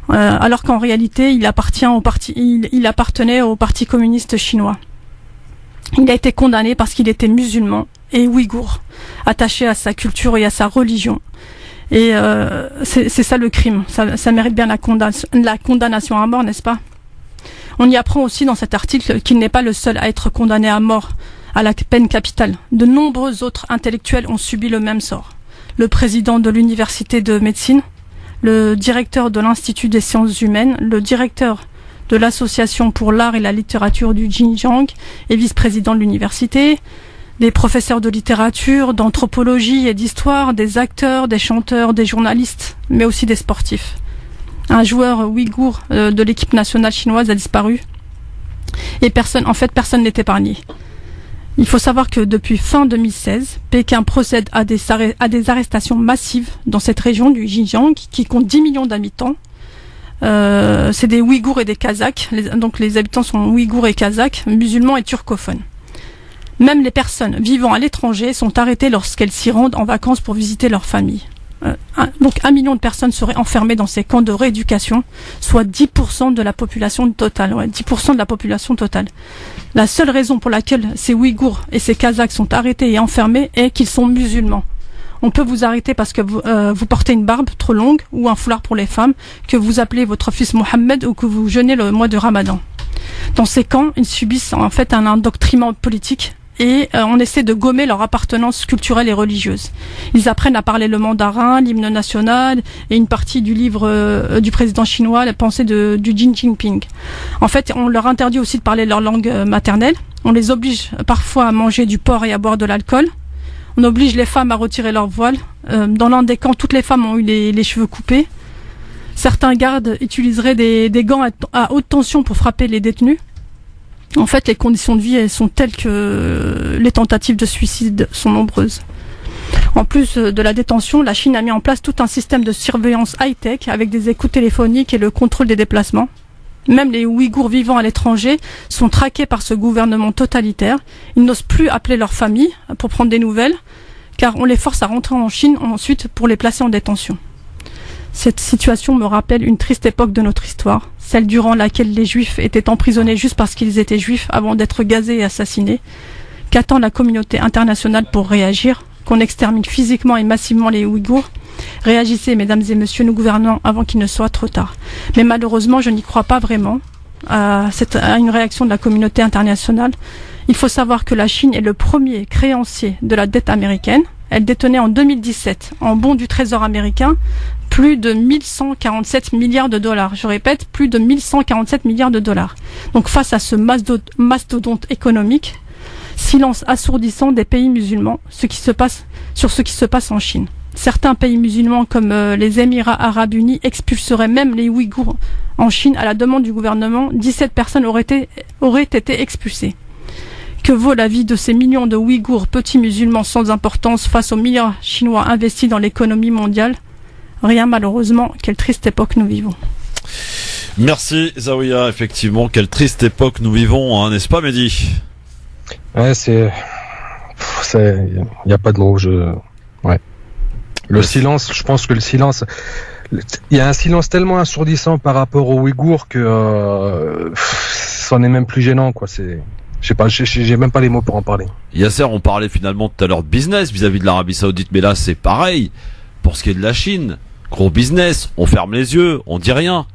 alors qu'en réalité, il appartenait au Parti communiste chinois. Il a été condamné parce qu'il était musulman et ouïghour, attaché à sa culture et à sa religion. Et c'est ça le crime. Ça mérite bien la condamnation à mort, n'est-ce pas? On y apprend aussi dans cet article qu'il n'est pas le seul à être condamné à mort à la peine capitale. De nombreux autres intellectuels ont subi le même sort. Le président de l'université de médecine, le directeur de l'Institut des sciences humaines, le directeur de l'Association pour l'art et la littérature du Xinjiang et vice-président de l'université, des professeurs de littérature, d'anthropologie et d'histoire, des acteurs, des chanteurs, des journalistes, mais aussi des sportifs. Un joueur ouïghour de l'équipe nationale chinoise a disparu et personne n'est épargné. Il faut savoir que depuis fin 2016, Pékin procède à des arrestations massives dans cette région du Xinjiang qui compte 10 millions d'habitants. C'est des Ouïghours et des Kazakhs, donc les habitants sont Ouïghours et Kazakhs, musulmans et turcophones. Même les personnes vivant à l'étranger sont arrêtées lorsqu'elles s'y rendent en vacances pour visiter leur famille. Donc 1 million de personnes seraient enfermées dans ces camps de rééducation, soit 10% de la population totale. 10% de la population totale. La seule raison pour laquelle ces Ouïghours et ces Kazakhs sont arrêtés et enfermés est qu'ils sont musulmans. On peut vous arrêter parce que vous portez une barbe trop longue ou un foulard pour les femmes, que vous appelez votre fils Mohammed ou que vous jeûnez le mois de Ramadan. Dans ces camps, ils subissent en fait un endoctrinement politique et on essaie de gommer leur appartenance culturelle et religieuse. Ils apprennent à parler le mandarin, l'hymne national et une partie du livre du président chinois, la pensée du Xi Jinping. En fait, on leur interdit aussi de parler leur langue maternelle. On les oblige parfois à manger du porc et à boire de l'alcool. On oblige les femmes à retirer leur voile. Dans l'un des camps, toutes les femmes ont eu les cheveux coupés. Certains gardes utiliseraient des gants à haute tension pour frapper les détenus. En fait, les conditions de vie elles sont telles que les tentatives de suicide sont nombreuses. En plus de la détention, la Chine a mis en place tout un système de surveillance high-tech avec des écoutes téléphoniques et le contrôle des déplacements. Même les Ouïghours vivant à l'étranger sont traqués par ce gouvernement totalitaire. Ils n'osent plus appeler leur famille pour prendre des nouvelles, car on les force à rentrer en Chine ensuite pour les placer en détention. Cette situation me rappelle une triste époque de notre histoire, celle durant laquelle les Juifs étaient emprisonnés juste parce qu'ils étaient Juifs avant d'être gazés et assassinés. Qu'attend la communauté internationale pour réagir? Qu'on extermine physiquement et massivement les Ouïghours? Réagissez, mesdames et messieurs, nos gouvernants, avant qu'il ne soit trop tard. Mais malheureusement, je n'y crois pas vraiment à une réaction de la communauté internationale. Il faut savoir que la Chine est le premier créancier de la dette américaine. Elle détenait en 2017, en bons du Trésor américain, plus de 1147 milliards de dollars. Je répète, plus de 1147 milliards de dollars. Donc face à ce mastodonte économique, silence assourdissant des pays musulmans sur ce qui se passe en Chine. Certains pays musulmans comme les Émirats arabes unis expulseraient même les Ouïghours en Chine à la demande du gouvernement. 17 personnes auraient été expulsées. Que vaut la vie de ces millions de Ouïghours, petits musulmans sans importance, face aux milliards chinois investis dans l'économie mondiale? Rien malheureusement, quelle triste époque nous vivons. Merci Zawiya, effectivement, quelle triste époque nous vivons, hein, n'est-ce pas Mehdi? Ouais, il n'y a pas de mots, ouais. Le silence, je pense que le silence, il y a un silence tellement assourdissant par rapport aux Ouïghours que c'en est même plus gênant, quoi. Je sais pas, j'ai même pas les mots pour en parler. Yasser, on parlait finalement tout à l'heure de business vis-à-vis de l'Arabie Saoudite, mais là c'est pareil. Pour ce qui est de la Chine, gros business, on ferme les yeux, on dit rien.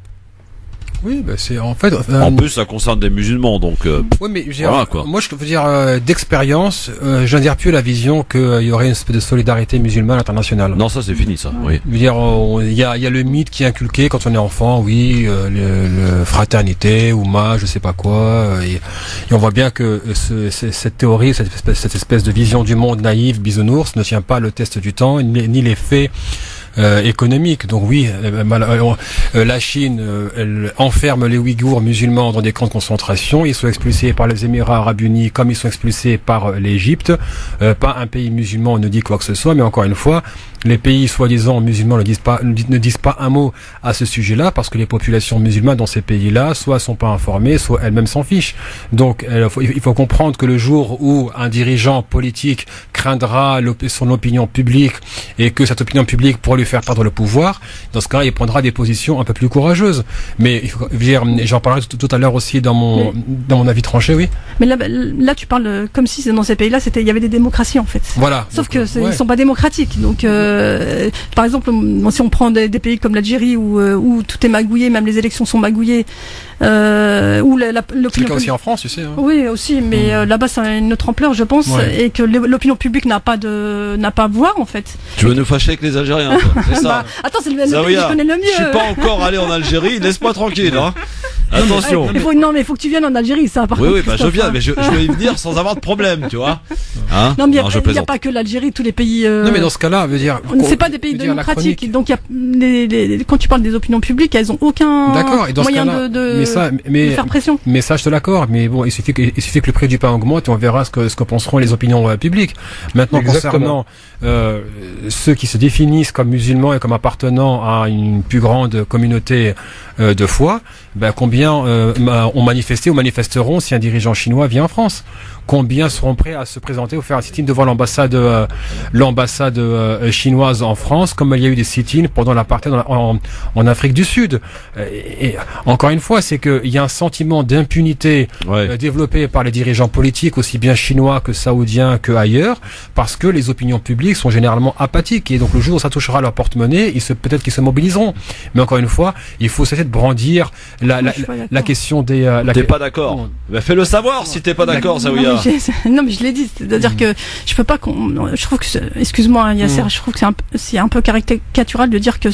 Oui, bah c'est en fait. En plus, ça concerne des musulmans, donc. Oui, mais voilà, quoi. Moi, je veux dire d'expérience, j'adhère plus à la vision qu'il y aurait une espèce de solidarité musulmane internationale. Non, ça c'est fini, ça. Oui. Je veux dire, il y a le mythe qui est inculqué quand on est enfant, oui, le fraternité, Oumma, je sais pas quoi, et on voit bien que cette théorie, cette espèce de vision du monde naïve, bisounours, ne tient pas le test du temps, ni les faits. Économique. Donc oui, la Chine elle enferme les Ouïghours musulmans dans des camps de concentration. Ils sont expulsés par les Émirats arabes unis comme ils sont expulsés par l'Égypte. Pas un pays musulman ne dit quoi que ce soit, mais encore une fois, les pays soi-disant musulmans ne disent pas un mot à ce sujet-là parce que les populations musulmanes dans ces pays-là soit sont pas informées, soit elles-mêmes s'en fichent. Donc il faut comprendre que le jour où un dirigeant politique craindra son opinion publique et que cette opinion publique pour lui lui faire perdre le pouvoir. Dans ce cas, il prendra des positions un peu plus courageuses. Mais j'en parlerai tout à l'heure aussi dans mon avis tranché, oui. Mais là, tu parles comme si dans ces pays-là, il y avait des démocraties en fait. Voilà. Sauf que ils sont pas démocratiques. Donc, par exemple, si on prend des pays comme l'Algérie où tout est magouillé, même les élections sont magouillées, où l'opinion c'est le cas aussi en France, tu sais. Hein. Oui, aussi, mais là-bas, c'est une autre ampleur, je pense, et que l'opinion publique n'a pas à voir en fait. Tu veux nous fâcher avec les Algériens, toi, c'est ça. Attends, c'est le pays que je connais le mieux. Je suis pas encore allé en Algérie, laisse-moi tranquille, hein. Attention. Mais il faut que tu viennes en Algérie, ça. Par contre, oui, je viens, mais je vais y venir sans avoir de problème, tu vois. Hein? Non, mais il n'y a pas que l'Algérie, tous les pays. Non, mais dans ce cas-là, veut dire. C'est pas des pays démocratiques. Donc, quand tu parles des opinions publiques, elles ont aucun moyen de faire pression. Mais ça, je te l'accorde. Mais bon, il suffit que le prix du pain augmente et on verra ce que penseront les opinions publiques. Maintenant, concernant ceux qui se définissent comme musulmans et comme appartenant à une plus grande communauté de foi, combien ont manifesté ou manifesteront si un dirigeant chinois vient en France? Combien seront prêts à se présenter ou faire un sit-in devant l'ambassade chinoise en France, comme il y a eu des sit-ins pendant l'apartheid en Afrique du Sud. Et encore une fois, c'est qu'il y a un sentiment d'impunité développé par les dirigeants politiques, aussi bien chinois que saoudiens que ailleurs, parce que les opinions publiques sont généralement apathiques. Et donc le jour où ça touchera leur porte-monnaie, peut-être qu'ils se mobiliseront. Mais encore une fois, il faut cesser de brandir la question des... T'es pas d'accord? Fais-le savoir si t'es pas d'accord, Zaouia. Non, mais je l'ai dit, c'est-à-dire que je peux pas je trouve que excuse-moi Yasser, je trouve que c'est un peu caricatural de dire que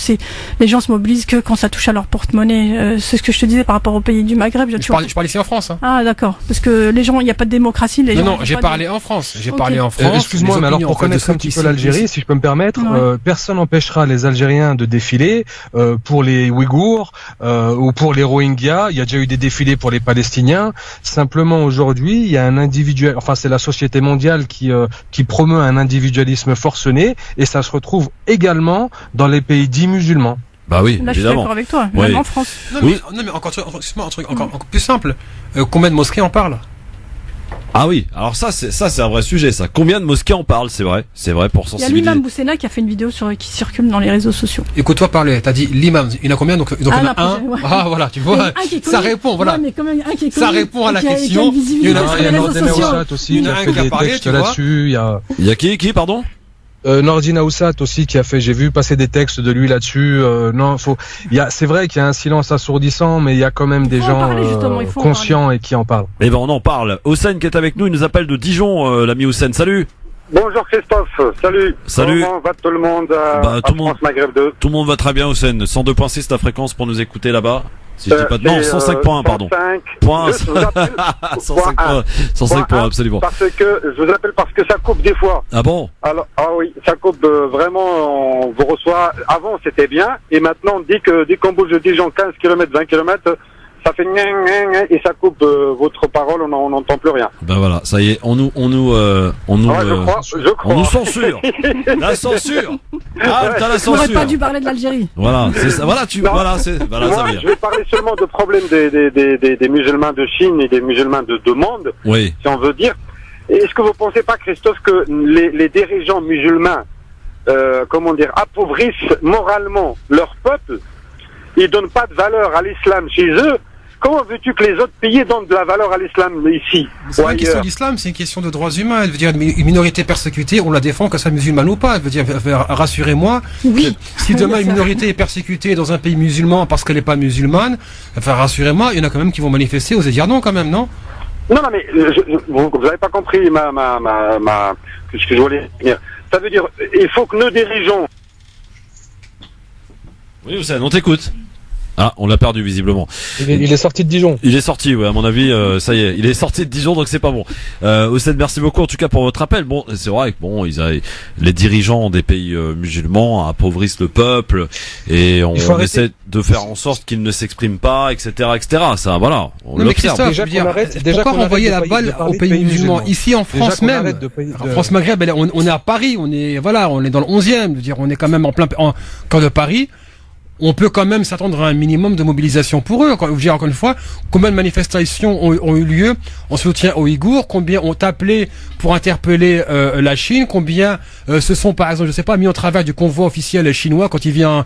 les gens se mobilisent que quand ça touche à leur porte-monnaie. C'est ce que je te disais par rapport aux pays du Maghreb. Je parle ici en France. Hein. Ah d'accord, parce que les gens, il n'y a pas de démocratie. Non, j'ai parlé en France. J'ai parlé en France. Excuse-moi, mais alors pour connaître un petit peu l'Algérie, si je peux me permettre, personne n'empêchera les Algériens de défiler pour les Ouïghours ou pour les Rohingyas. Il y a déjà eu des défilés pour les Palestiniens. Simplement aujourd'hui, il y a un c'est la société mondiale qui promeut un individualisme forcené, et ça se retrouve également dans les pays dits musulmans. Bah oui, là, évidemment. je suis d'accord avec toi, même en France. Non, mais encore un truc encore plus simple. Combien de mosquées en parlent? Ah oui, alors ça c'est un vrai sujet, ça. Combien de mosquées en parlent? C'est vrai pour sensibiliser. Il y a l'imam Boussena qui a fait une vidéo qui circule dans les réseaux sociaux. Écoute-toi parler, t'as dit l'imam, il y en a combien? Donc il y en a un. Ouais. Ah voilà, tu vois, ça répond, voilà. Ouais, mais quand même, ça répond à la question. Il y en a Nordina Oussat aussi qui a fait des textes là-dessus. Il y a qui, pardon? Nordina Oussat aussi qui a fait, j'ai vu passer des textes de lui là-dessus. C'est vrai qu'il y a un silence assourdissant, mais il y a quand même des gens conscients et qui en parlent. Eh ben on en parle. Hossein qui est avec nous, il nous appelle de Dijon, l'ami Hossein. Salut. Bonjour Christophe, salut. Comment va tout le monde à France Maghreb 2? Tout le monde va très bien, Hossein. 102.6 ta fréquence pour nous écouter là-bas. Si je dis pas de... Non, 105.1 pardon. 105.1 absolument. Je vous appelle parce que ça coupe des fois. Ah bon? Alors, oui, ça coupe vraiment, on vous reçoit. Avant c'était bien, et maintenant dès qu'on bouge de Dijon 15 km, 20 km, ça fait et ça coupe votre parole, on n'entend plus rien. Ben voilà, ça y est, on nous je crois. On nous censure. La censure. Ah, t'as la censure. On n'aurait pas dû parler de l'Algérie. Voilà, c'est ça. Voilà, je vais parler seulement de problème des musulmans de Chine et des musulmans de monde. Oui. Si on veut dire. Est-ce que vous pensez pas, Christophe, que les dirigeants musulmans, appauvrissent moralement leur peuple? Ils donnent pas de valeur à l'islam chez eux. Comment veux-tu que les autres pays donnent de la valeur à l'islam ici? C'est pas une question d'islam, c'est une question de droits humains. Elle veut dire une minorité persécutée, on la défend que ça musulmane ou pas. Elle veut dire, rassurez-moi, si demain une minorité est persécutée dans un pays musulman parce qu'elle n'est pas musulmane, rassurez-moi, il y en a quand même qui vont manifester, osez dire non quand même, non? Non, mais vous n'avez pas compris ce que je voulais dire. Ça veut dire, il faut que nos dirigeants... Oui, Hossein, on t'écoute. Ah, on l'a perdu visiblement. Il est sorti de Dijon. Il est sorti, ouais, à mon avis, ça y est, il est sorti de Dijon, donc c'est pas bon. Hossein, merci beaucoup en tout cas pour votre appel. Bon, c'est vrai que les dirigeants des pays musulmans appauvrissent le peuple et on essaie de faire en sorte qu'ils ne s'expriment pas, etc., etc. Ça, voilà, on l'observe. Pourquoi renvoyer la balle aux pays musulmans? Ici en France même, France Maghreb, on est à Paris, on est dans le 11e, je veux dire, on est quand même en plein cœur de Paris. on peut quand même s'attendre à un minimum de mobilisation pour eux. Je veux dire, encore une fois, combien de manifestations ont eu lieu en soutien aux Ouïghours, combien ont appelé pour interpeller la Chine, combien se sont, par exemple, je sais pas, mis en travers du convoi officiel chinois quand il vient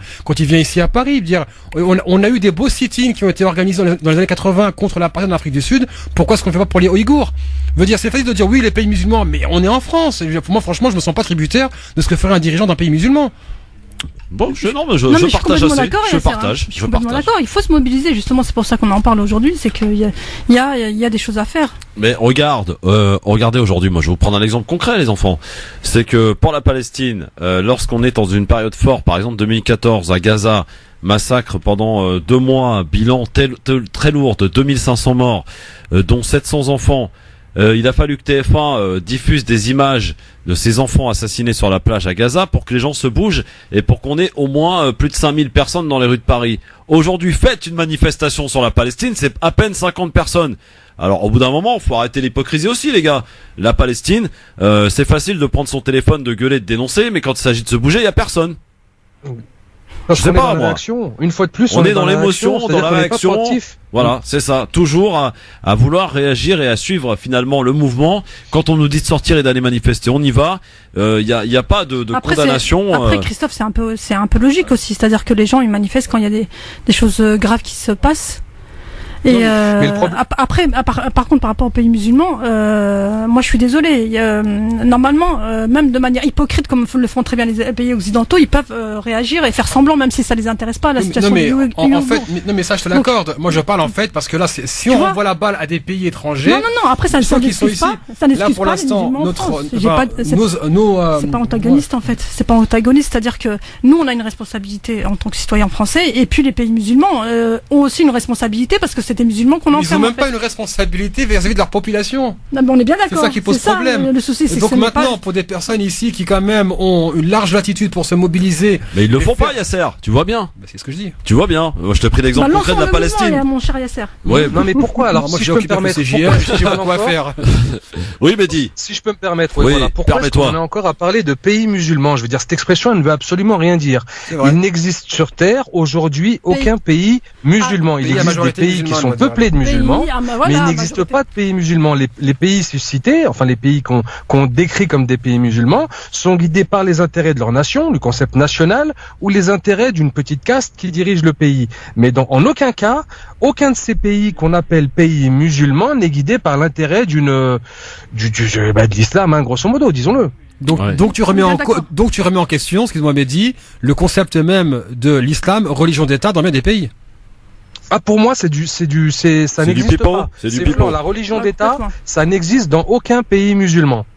ici à Paris. Dire, on a eu des beaux sit-ins qui ont été organisés dans les années 80 contre l'apartheid en Afrique du Sud. Pourquoi est-ce qu'on ne fait pas pour les Ouïghours? Veut dire, c'est facile de dire oui, les pays musulmans, mais on est en France. Moi, franchement, je me sens pas tributaire de ce que ferait un dirigeant d'un pays musulman. Bon, je partage aussi. Je suis complètement d'accord. Il faut se mobiliser. Justement, c'est pour ça qu'on en parle aujourd'hui. C'est qu'il y a des choses à faire. Mais regardez aujourd'hui. Moi, je vais vous prendre un exemple concret, les enfants. C'est que pour la Palestine, lorsqu'on est dans une période forte, par exemple 2014 à Gaza, massacre pendant 2 mois, bilan très lourd de 2500 morts, dont 700 enfants. Il a fallu que TF1 diffuse des images de ces enfants assassinés sur la plage à Gaza pour que les gens se bougent et pour qu'on ait au moins plus de 5000 personnes dans les rues de Paris. Aujourd'hui, faites une manifestation sur la Palestine, c'est à peine 50 personnes. Alors au bout d'un moment, faut arrêter l'hypocrisie aussi, les gars. La Palestine, c'est facile de prendre son téléphone, de gueuler, de dénoncer, mais quand il s'agit de se bouger, il y a personne. Parce je sais pas, moi. Une fois de plus, on est dans l'émotion, dans la réaction. Voilà, c'est ça. Toujours à vouloir réagir et à suivre finalement le mouvement. Quand on nous dit de sortir et d'aller manifester, on y va. Y a pas de condamnation. Après, Christophe, c'est un peu logique aussi. C'est-à-dire que les gens, ils manifestent quand il y a des choses graves qui se passent. Et après, par contre, par rapport aux pays musulmans, moi je suis désolée. Normalement, même de manière hypocrite, comme le font très bien les pays occidentaux, ils peuvent réagir et faire semblant, même si ça les intéresse pas, la situation du en fait, mais ça je te l'accorde. Moi je parle en fait parce que là, si on renvoie la balle à des pays étrangers, non. Après ça n'excuse pas. Ça n'excuse pas les musulmans en France. C'est pas antagoniste en fait. C'est pas antagoniste, c'est-à-dire que nous on a une responsabilité en tant que citoyens français, et puis les pays musulmans ont aussi une responsabilité parce que c'est des musulmans qu'on enferme. Ils n'ont même pas une responsabilité vis-à-vis de leur population. Non, mais on est bien d'accord. C'est ça qui pose problème. Le souci, c'est donc que maintenant, pour des personnes ici qui quand même ont une large latitude pour se mobiliser. Mais ils le font pas, Yasser. Tu vois bien. Bah, c'est ce que je dis. Tu vois bien. Moi, je te prie l'exemple concret de la Palestine. Mon cher Yasser. Ouais. Non, mais pourquoi alors? Moi, si je peux me permettre, je sais pas quoi faire. Oui, mais dis. Si je peux me permettre, voilà. Pourquoi est-ce qu'on est encore à parler de pays musulmans? Je veux dire, cette expression, elle ne veut absolument rien dire. Il n'existe sur Terre aujourd'hui aucun pays musulman. Il existe des pays qui sont peuplés de musulmans. Mais il n'existe pas de pays musulmans. Les pays suscités, enfin les pays qu'on décrit comme des pays musulmans, sont guidés par les intérêts de leur nation, du concept national, ou les intérêts d'une petite caste qui dirige le pays. Mais en aucun cas, aucun de ces pays qu'on appelle pays musulmans n'est guidé par l'intérêt de l'islam, grosso modo, disons-le. Donc tu remets en question, excuse-moi Mehdi, le concept même de l'islam, religion d'État dans bien des pays. Ah, pour moi, ça n'existe pas. C'est du pipeau. La religion d'État, ça n'existe dans aucun pays musulman.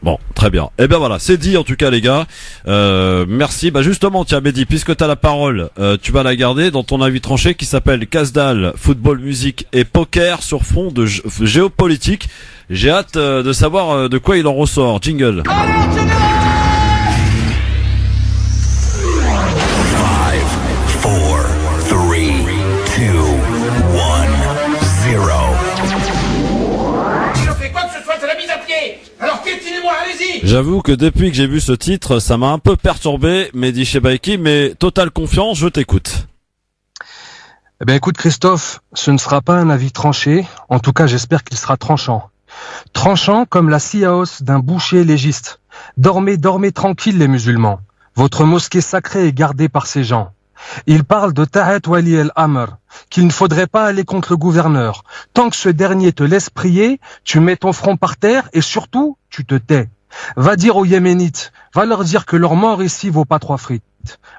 Bon, très bien. Eh ben voilà, c'est dit en tout cas les gars. Merci. Bah justement, tiens Mehdi, puisque tu as la parole, tu vas la garder dans ton avis tranché qui s'appelle Casdal, football, musique et poker sur fond de géopolitique. J'ai hâte de savoir de quoi il en ressort. Jingle. J'avoue que depuis que j'ai vu ce titre, ça m'a un peu perturbé, Mehdi Chebaiki, mais totale confiance, je t'écoute. Eh bien écoute Christophe, ce ne sera pas un avis tranché, en tout cas j'espère qu'il sera tranchant. Tranchant comme la siaos d'un boucher légiste. Dormez tranquille les musulmans. Votre mosquée sacrée est gardée par ces gens. Il parle de Tahat Wali el-Amr, qu'il ne faudrait pas aller contre le gouverneur. Tant que ce dernier te laisse prier, tu mets ton front par terre et surtout, tu te tais. Va dire aux Yéménites, va leur dire que leur mort ici vaut pas 3 frites.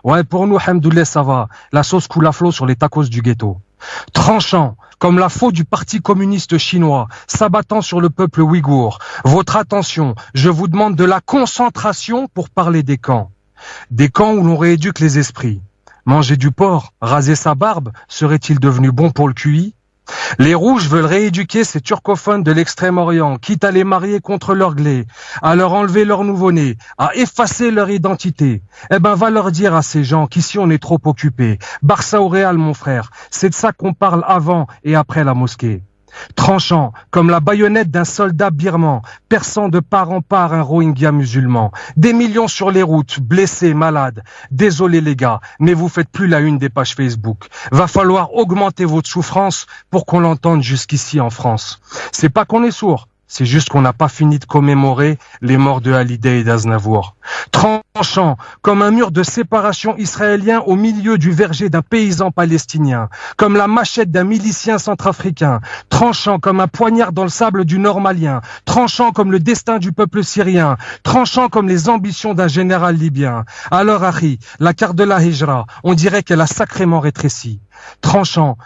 Ouais, pour nous, hamdoulilah, ça va. La sauce coule à flot sur les tacos du ghetto. Tranchant, comme la faux du parti communiste chinois, s'abattant sur le peuple ouïghour. Votre attention, je vous demande de la concentration pour parler des camps. Des camps où l'on rééduque les esprits. Manger du porc, raser sa barbe, serait-il devenu bon pour le QI? Les rouges veulent rééduquer ces turcophones de l'extrême-orient, quitte à les marier contre leur glé, à leur enlever leur nouveau-né, à effacer leur identité. Eh ben, va leur dire à ces gens qu'ici on est trop occupés. Barça au Real, mon frère, c'est de ça qu'on parle avant et après la mosquée. Tranchant, comme la baïonnette d'un soldat birman, perçant de part en part un Rohingya musulman. Des millions sur les routes, blessés, malades. Désolé les gars, mais vous faites plus la une des pages Facebook. Va falloir augmenter votre souffrance pour qu'on l'entende jusqu'ici en France. C'est pas qu'on est sourd. C'est juste qu'on n'a pas fini de commémorer les morts de Hallyday et d'Aznavour. Tranchant, comme un mur de séparation israélien au milieu du verger d'un paysan palestinien. Comme la machette d'un milicien centrafricain. Tranchant comme un poignard dans le sable du nord malien. Tranchant comme le destin du peuple syrien. Tranchant comme les ambitions d'un général libyen. Alors, Harry, la carte de la Hijra, on dirait qu'elle a sacrément rétréci. Tranchant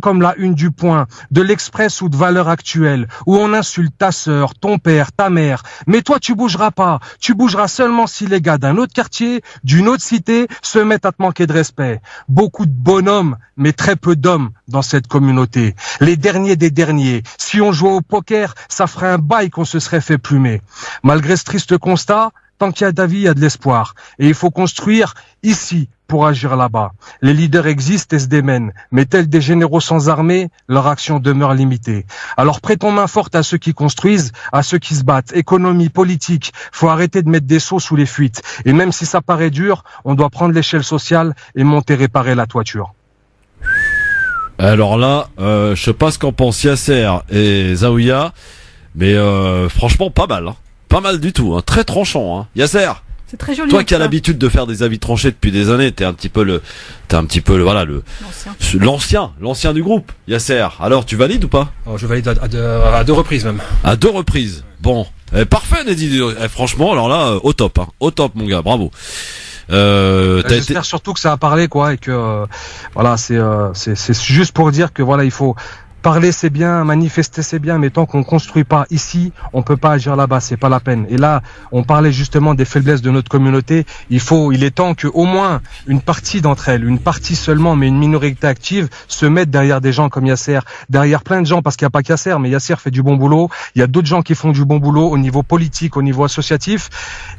comme la une du Point, de l'Express ou de Valeurs Actuelles, où on insulte ta sœur, ton père, ta mère. Mais toi, tu bougeras pas. Tu bougeras seulement si les gars d'un autre quartier, d'une autre cité, se mettent à te manquer de respect. Beaucoup de bonhommes, mais très peu d'hommes dans cette communauté. Les derniers des derniers. Si on jouait au poker, ça ferait un bail qu'on se serait fait plumer. Malgré ce triste constat, tant qu'il y a de la vie, il y a de l'espoir. Et il faut construire ici pour agir là-bas. Les leaders existent et se démènent, mais tels des généraux sans armée, leur action demeure limitée. Alors prêtons main forte à ceux qui construisent, à ceux qui se battent. Économie, politique, faut arrêter de mettre des seaux sous les fuites. Et même si ça paraît dur, on doit prendre l'échelle sociale et monter réparer la toiture. Alors là, je sais pas ce qu'en pensent Yasser et Zaouia, mais franchement pas mal. Hein. Pas mal du tout, hein. Très tranchant. Hein. Yasser, c'est très joli. toi qui as l'habitude de faire des avis tranchés depuis des années, t'es un petit peu le l'ancien du groupe. Yasser, alors tu valides ou pas? Je valide à deux reprises même. À 2 reprises. Bon, parfait Neddy. Franchement, alors là, au top, mon gars, bravo. J'espère surtout que ça a parlé, quoi, et que voilà, c'est juste pour dire que voilà, il faut parler, c'est bien, manifester, c'est bien, mais tant qu'on construit pas ici, on peut pas agir là-bas, c'est pas la peine. Et là, on parlait justement des faiblesses de notre communauté. Il est temps que au moins une partie d'entre elles, une partie seulement, mais une minorité active, se mette derrière des gens comme Yasser, derrière plein de gens, parce qu'il n'y a pas que Yasser, mais Yasser fait du bon boulot. Il y a d'autres gens qui font du bon boulot au niveau politique, au niveau associatif,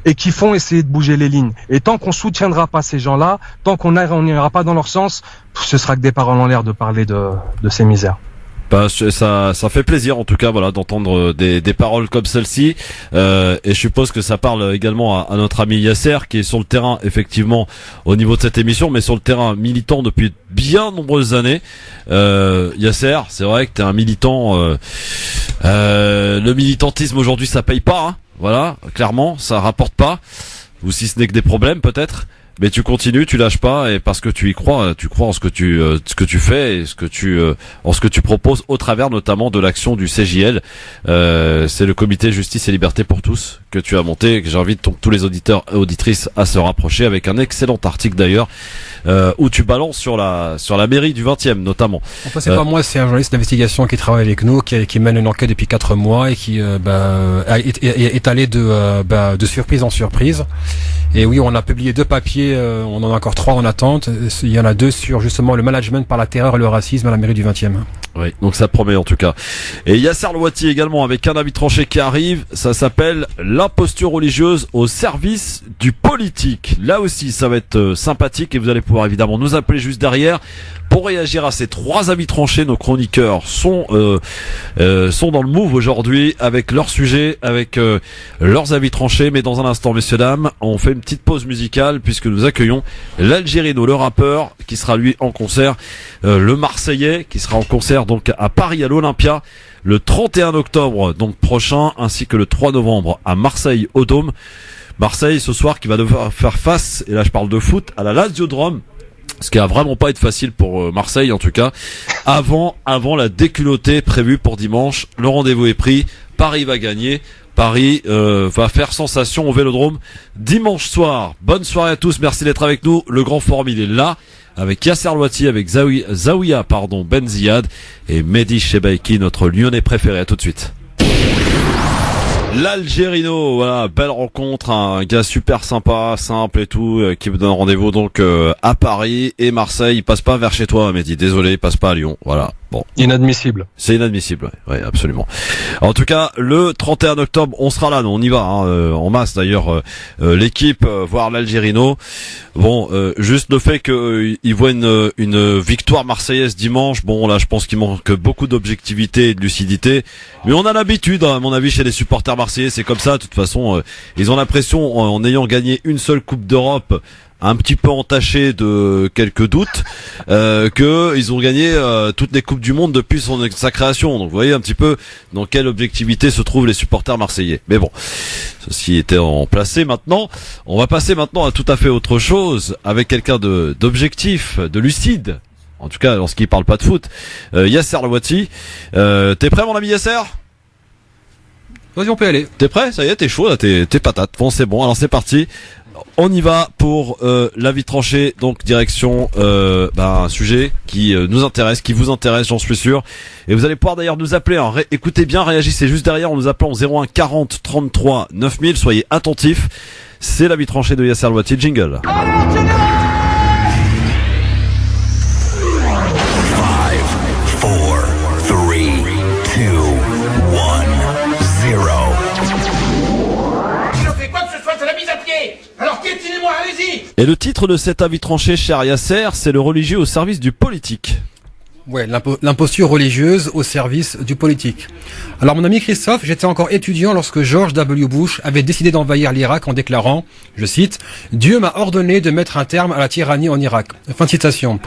et qui font essayer de bouger les lignes. Et tant qu'on soutiendra pas ces gens-là, tant qu'on n'ira pas dans leur sens, ce sera que des paroles en l'air de parler de ces misères. Bah, ça fait plaisir en tout cas, voilà, d'entendre des paroles comme celle-ci, et je suppose que ça parle également à notre ami Yasser qui est sur le terrain effectivement au niveau de cette émission, mais sur le terrain militant depuis bien nombreuses années. Yasser, c'est vrai que t'es un militant. Le militantisme aujourd'hui, ça paye pas, hein, voilà, clairement, ça rapporte pas, ou si ce n'est que des problèmes peut-être. Mais tu continues, tu lâches pas, et parce que tu y crois, tu crois en ce que tu fais et en ce que tu proposes au travers notamment de l'action du CJL. C'est le comité Justice et Liberté pour tous que tu as monté, et que j'invite tous les auditeurs et auditrices à se rapprocher, avec un excellent article d'ailleurs, où tu balances sur la mairie du 20e notamment. Enfin, c'est pas moi, c'est un journaliste d'investigation qui travaille avec nous, qui mène une enquête depuis 4 mois et qui est allé de surprise en surprise. Et oui, on a publié 2 papiers, on en a encore 3 en attente. Il y en a 2 sur justement le management par la terreur et le racisme à la mairie du 20e. Oui, donc ça promet en tout cas. Et Yasser Louati également avec un avis tranché qui arrive, ça s'appelle l'imposture religieuse au service du politique. Là aussi ça va être sympathique, et vous allez pouvoir évidemment nous appeler juste derrière pour réagir à ces 3 avis tranchés. Nos chroniqueurs sont dans le move aujourd'hui avec leur sujet, avec leurs avis tranchés. Mais dans un instant, messieurs dames, on fait une petite pause musicale puisque nous accueillons l'Algérino, le rappeur, qui sera lui en concert, le Marseillais qui sera en concert donc à Paris à l'Olympia le 31 octobre donc prochain, ainsi que le 3 novembre à Marseille au Dôme. Marseille ce soir qui va devoir faire face, et là je parle de foot, à la Lazio de Rome. Ce qui va vraiment pas être facile pour Marseille en tout cas. Avant la déculottée prévue pour dimanche, le rendez-vous est pris. Paris va gagner. Paris va faire sensation au Vélodrome dimanche soir. Bonne soirée à tous, merci d'être avec nous. Le grand forum il est là, avec Yasser Louati, avec Zaouia Ben Ziad et Mehdi Chebaiki, notre Lyonnais préféré. À tout de suite. L'Algérino, voilà, belle rencontre, un gars super sympa, simple et tout, qui me donne rendez-vous donc à Paris et Marseille. Il passe pas vers chez toi, Mehdi, désolé, il passe pas à Lyon, voilà. Bon. Inadmissible. C'est inadmissible, ouais, absolument. En tout cas, le 31 octobre, on sera là, on y va, en masse d'ailleurs, l'équipe, voire l'Algérino. Bon, juste le fait qu'ils voient une victoire marseillaise dimanche, bon là je pense qu'il manque beaucoup d'objectivité et de lucidité, mais on a l'habitude, à mon avis, chez les supporters marseillais, c'est comme ça, de toute façon, ils ont l'impression, en ayant gagné une seule Coupe d'Europe, un petit peu entaché de quelques doutes, que ils ont gagné toutes les coupes du monde depuis sa création. Donc vous voyez un petit peu dans quelle objectivité se trouvent les supporters marseillais. Mais bon, ceci était en placé maintenant. On va passer maintenant à tout à fait autre chose avec quelqu'un d'objectif, de lucide. En tout cas, lorsqu'il parle pas de foot, Yasser Louati. T'es prêt, mon ami Yasser? Vas-y, on peut aller. T'es prêt? Ça y est, t'es chaud, là, t'es patate. Bon, c'est bon. Alors c'est parti. On y va pour l'avis tranché, donc direction un sujet qui nous intéresse, qui vous intéresse, j'en suis sûr. Et vous allez pouvoir d'ailleurs nous appeler, hein. Écoutez bien, réagissez juste derrière en nous appelant au 01 40 33 9000, soyez attentifs. C'est l'avis tranché de Yasser Louati, jingle. Alors piétinez-moi, allez-y. Et le titre de cet avis tranché, cher Yasser, c'est le religieux au service du politique. Ouais, l'imposture religieuse au service du politique. Alors mon ami Christophe, j'étais encore étudiant lorsque George W. Bush avait décidé d'envahir l'Irak en déclarant, je cite, « Dieu m'a ordonné de mettre un terme à la tyrannie en Irak ». Fin de citation.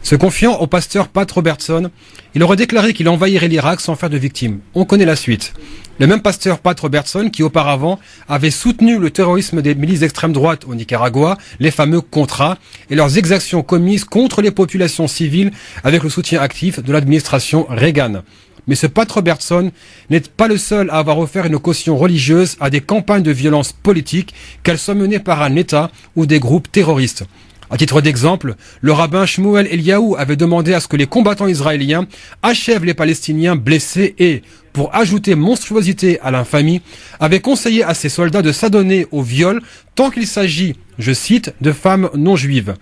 Se confiant au pasteur Pat Robertson, il aurait déclaré qu'il envahirait l'Irak sans faire de victimes. On connaît la suite. Le même pasteur Pat Robertson qui auparavant avait soutenu le terrorisme des milices d'extrême droite au Nicaragua, les fameux Contras, et leurs exactions commises contre les populations civiles avec le soutien actif de l'administration Reagan. Mais ce Pat Robertson n'est pas le seul à avoir offert une caution religieuse à des campagnes de violence politique, qu'elles soient menées par un État ou des groupes terroristes. À titre d'exemple, le rabbin Shmuel Eliyahu avait demandé à ce que les combattants israéliens achèvent les Palestiniens blessés et, pour ajouter monstruosité à l'infamie, avait conseillé à ses soldats de s'adonner au viol tant qu'il s'agit, je cite, de femmes non juives.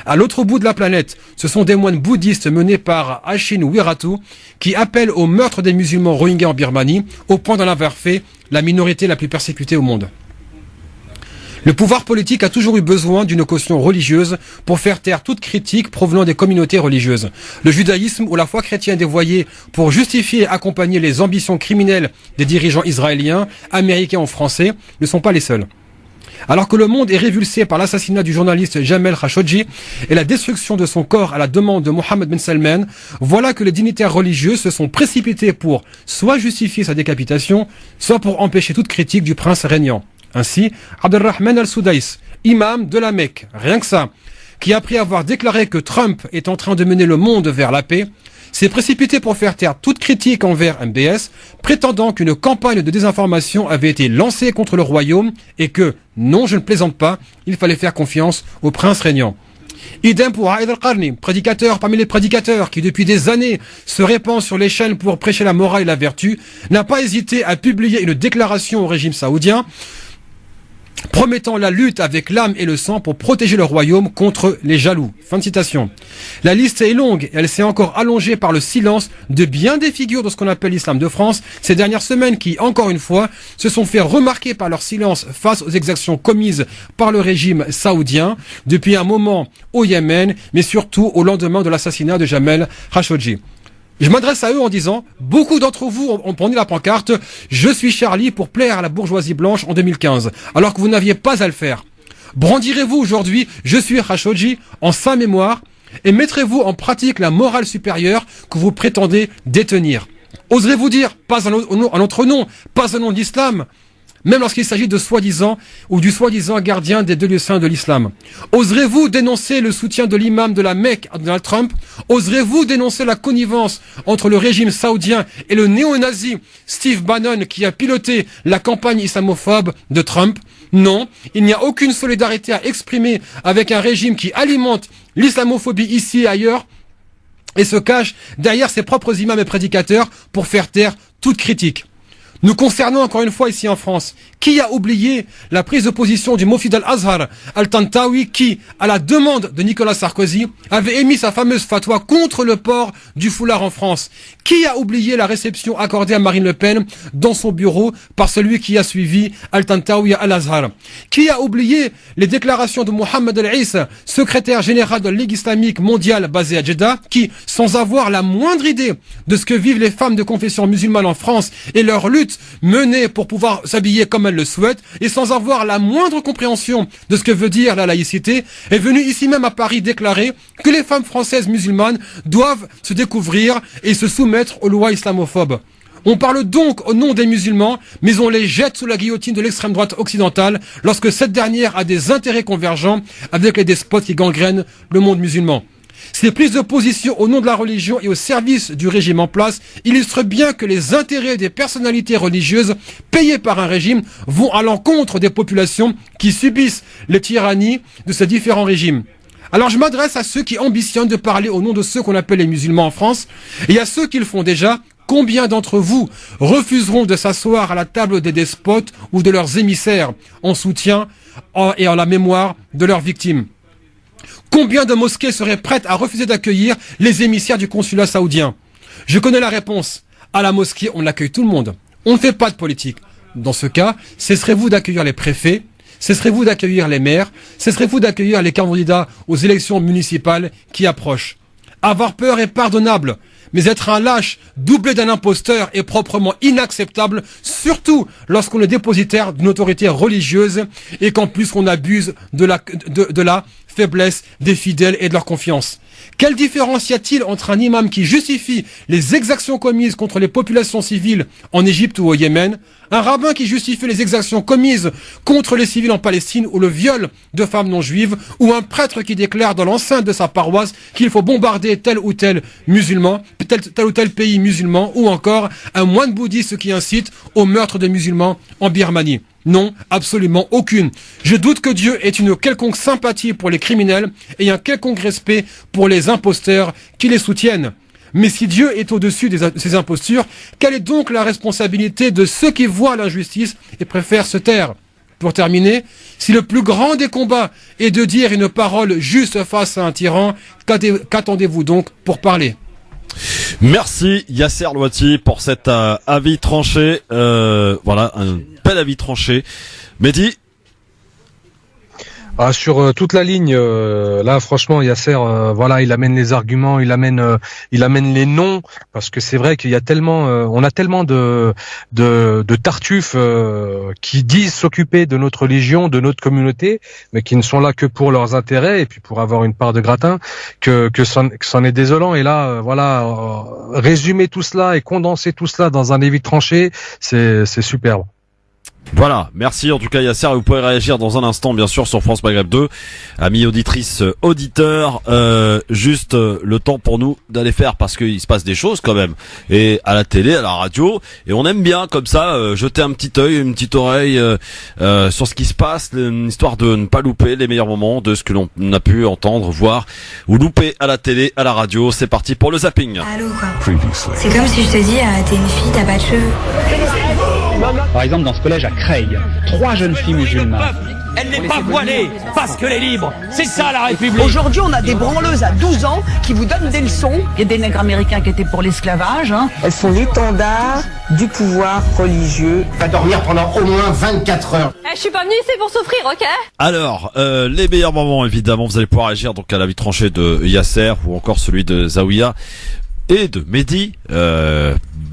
À l'autre bout de la planète, ce sont des moines bouddhistes menés par Ashin Wiratu qui appellent au meurtre des musulmans rohingyas en Birmanie, au point d'en avoir fait la minorité la plus persécutée au monde. Le pouvoir politique a toujours eu besoin d'une caution religieuse pour faire taire toute critique provenant des communautés religieuses. Le judaïsme ou la foi chrétienne dévoyée pour justifier et accompagner les ambitions criminelles des dirigeants israéliens, américains ou français ne sont pas les seuls. Alors que le monde est révulsé par l'assassinat du journaliste Jamal Khashoggi et la destruction de son corps à la demande de Mohammed bin Salman, voilà que les dignitaires religieux se sont précipités pour soit justifier sa décapitation, soit pour empêcher toute critique du prince régnant. Ainsi, Abdelrahman al-Soudaïs, imam de la Mecque, rien que ça, qui après avoir déclaré que Trump est en train de mener le monde vers la paix, s'est précipité pour faire taire toute critique envers MBS, prétendant qu'une campagne de désinformation avait été lancée contre le royaume et que, non je ne plaisante pas, il fallait faire confiance au prince régnant. Idem pour Aïd al-Qarni, prédicateur parmi les prédicateurs qui depuis des années se répand sur les chaînes pour prêcher la morale et la vertu, n'a pas hésité à publier une déclaration au régime saoudien promettant la lutte avec l'âme et le sang pour protéger le royaume contre les jaloux. Fin de citation. La liste est longue et elle s'est encore allongée par le silence de bien des figures de ce qu'on appelle l'islam de France ces dernières semaines qui, encore une fois, se sont fait remarquer par leur silence face aux exactions commises par le régime saoudien depuis un moment au Yémen, mais surtout au lendemain de l'assassinat de Jamal Khashoggi. Je m'adresse à eux en disant, beaucoup d'entre vous ont pris la pancarte « Je suis Charlie pour plaire à la bourgeoisie blanche en 2015 », alors que vous n'aviez pas à le faire. Brandirez-vous aujourd'hui « Je suis Khashoggi » en sa mémoire et mettrez-vous en pratique la morale supérieure que vous prétendez détenir. Oserez-vous dire, pas en notre nom, pas au nom de l'islam, même lorsqu'il s'agit de soi-disant ou du soi-disant gardien des deux lieux saints de l'islam. Oserez-vous dénoncer le soutien de l'imam de la Mecque à Donald Trump? Oserez-vous dénoncer la connivence entre le régime saoudien et le néo-nazi Steve Bannon qui a piloté la campagne islamophobe de Trump? Non, il n'y a aucune solidarité à exprimer avec un régime qui alimente l'islamophobie ici et ailleurs et se cache derrière ses propres imams et prédicateurs pour faire taire toute critique. Nous concernons encore une fois ici en France. Qui a oublié la prise de position du Mufti al-Azhar al-Tantawi qui, à la demande de Nicolas Sarkozy, avait émis sa fameuse fatwa contre le port du foulard en France? Qui a oublié la réception accordée à Marine Le Pen dans son bureau par celui qui a suivi al-Tantawi al-Azhar? Qui a oublié les déclarations de Mohamed al-Issa, secrétaire général de la Ligue islamique mondiale basée à Jeddah, qui, sans avoir la moindre idée de ce que vivent les femmes de confession musulmane en France et leur lutte menée pour pouvoir s'habiller comme elles le souhaitent, et sans avoir la moindre compréhension de ce que veut dire la laïcité, est venu ici même à Paris déclarer que les femmes françaises musulmanes doivent se découvrir et se soumettre aux lois islamophobes. On parle donc au nom des musulmans, mais on les jette sous la guillotine de l'extrême droite occidentale lorsque cette dernière a des intérêts convergents avec les despotes qui gangrènent le monde musulman. Ces prises de position au nom de la religion et au service du régime en place illustrent bien que les intérêts des personnalités religieuses payées par un régime vont à l'encontre des populations qui subissent les tyrannies de ces différents régimes. Alors je m'adresse à ceux qui ambitionnent de parler au nom de ceux qu'on appelle les musulmans en France et à ceux qui le font déjà. Combien d'entre vous refuseront de s'asseoir à la table des despotes ou de leurs émissaires en soutien et en la mémoire de leurs victimes? Combien de mosquées seraient prêtes à refuser d'accueillir les émissaires du consulat saoudien? Je connais la réponse. À la mosquée, on accueille tout le monde. On ne fait pas de politique. Dans ce cas, cesserez-vous d'accueillir les préfets? Cesserez-vous d'accueillir les maires? Cesserez-vous d'accueillir les candidats aux élections municipales qui approchent? Avoir peur est pardonnable, mais être un lâche doublé d'un imposteur est proprement inacceptable, surtout lorsqu'on est dépositaire d'une autorité religieuse et qu'en plus on abuse de la faiblesse des fidèles et de leur confiance. Quelle différence y a-t-il entre un imam qui justifie les exactions commises contre les populations civiles en Égypte ou au Yémen, un rabbin qui justifie les exactions commises contre les civils en Palestine ou le viol de femmes non juives, ou un prêtre qui déclare dans l'enceinte de sa paroisse qu'il faut bombarder tel ou tel musulman, tel ou tel pays musulman, ou encore un moine bouddhiste qui incite au meurtre de musulmans en Birmanie? Non, absolument aucune. Je doute que Dieu ait une quelconque sympathie pour les criminels et un quelconque respect pour les imposteurs qui les soutiennent. Mais si Dieu est au-dessus de ces impostures, quelle est donc la responsabilité de ceux qui voient l'injustice et préfèrent se taire? Pour terminer, si le plus grand des combats est de dire une parole juste face à un tyran, qu'attendez-vous donc pour parler? Merci Yasser Louati pour cet avis tranché. Voilà, un bel avis tranché. Mehdi? Sur toute la ligne, là franchement Yasser, voilà, il amène les arguments, il amène les noms, parce que c'est vrai qu'il y a tellement, on a tellement de tartuffes qui disent s'occuper de notre religion, de notre communauté, mais qui ne sont là que pour leurs intérêts et puis pour avoir une part de gratin, que c'en est désolant. Et là, voilà, résumer tout cela et condenser tout cela dans un avis tranché, c'est superbe. Voilà, merci en tout cas Yasser, vous pouvez réagir dans un instant bien sûr sur France Maghreb 2, amis auditrices, auditeurs, juste le temps pour nous d'aller faire, parce qu'il se passe des choses quand même, et à la télé, à la radio, et on aime bien comme ça jeter un petit œil, une petite oreille sur ce qui se passe, histoire de ne pas louper les meilleurs moments de ce que l'on a pu entendre, voir ou louper à la télé, à la radio. C'est parti pour le zapping. Allô quoi. C'est comme si je te dis t'es une fille, t'as pas de cheveux. Par exemple, dans ce collège à Creil, 3 jeunes filles musulmanes. Elle n'est pas voilée parce qu'elle est libre. C'est ça la République. Aujourd'hui, on a des branleuses à 12 ans qui vous donnent des leçons. Il y a des nègres américains qui étaient pour l'esclavage. Elles sont l'étendard du pouvoir religieux. On va dormir pendant au moins 24 heures. Je suis pas venue ici pour souffrir, ok? Alors, les meilleurs moments évidemment, vous allez pouvoir réagir donc à l'avis tranché de Yasser ou encore celui de Zawiya et de Mehdi.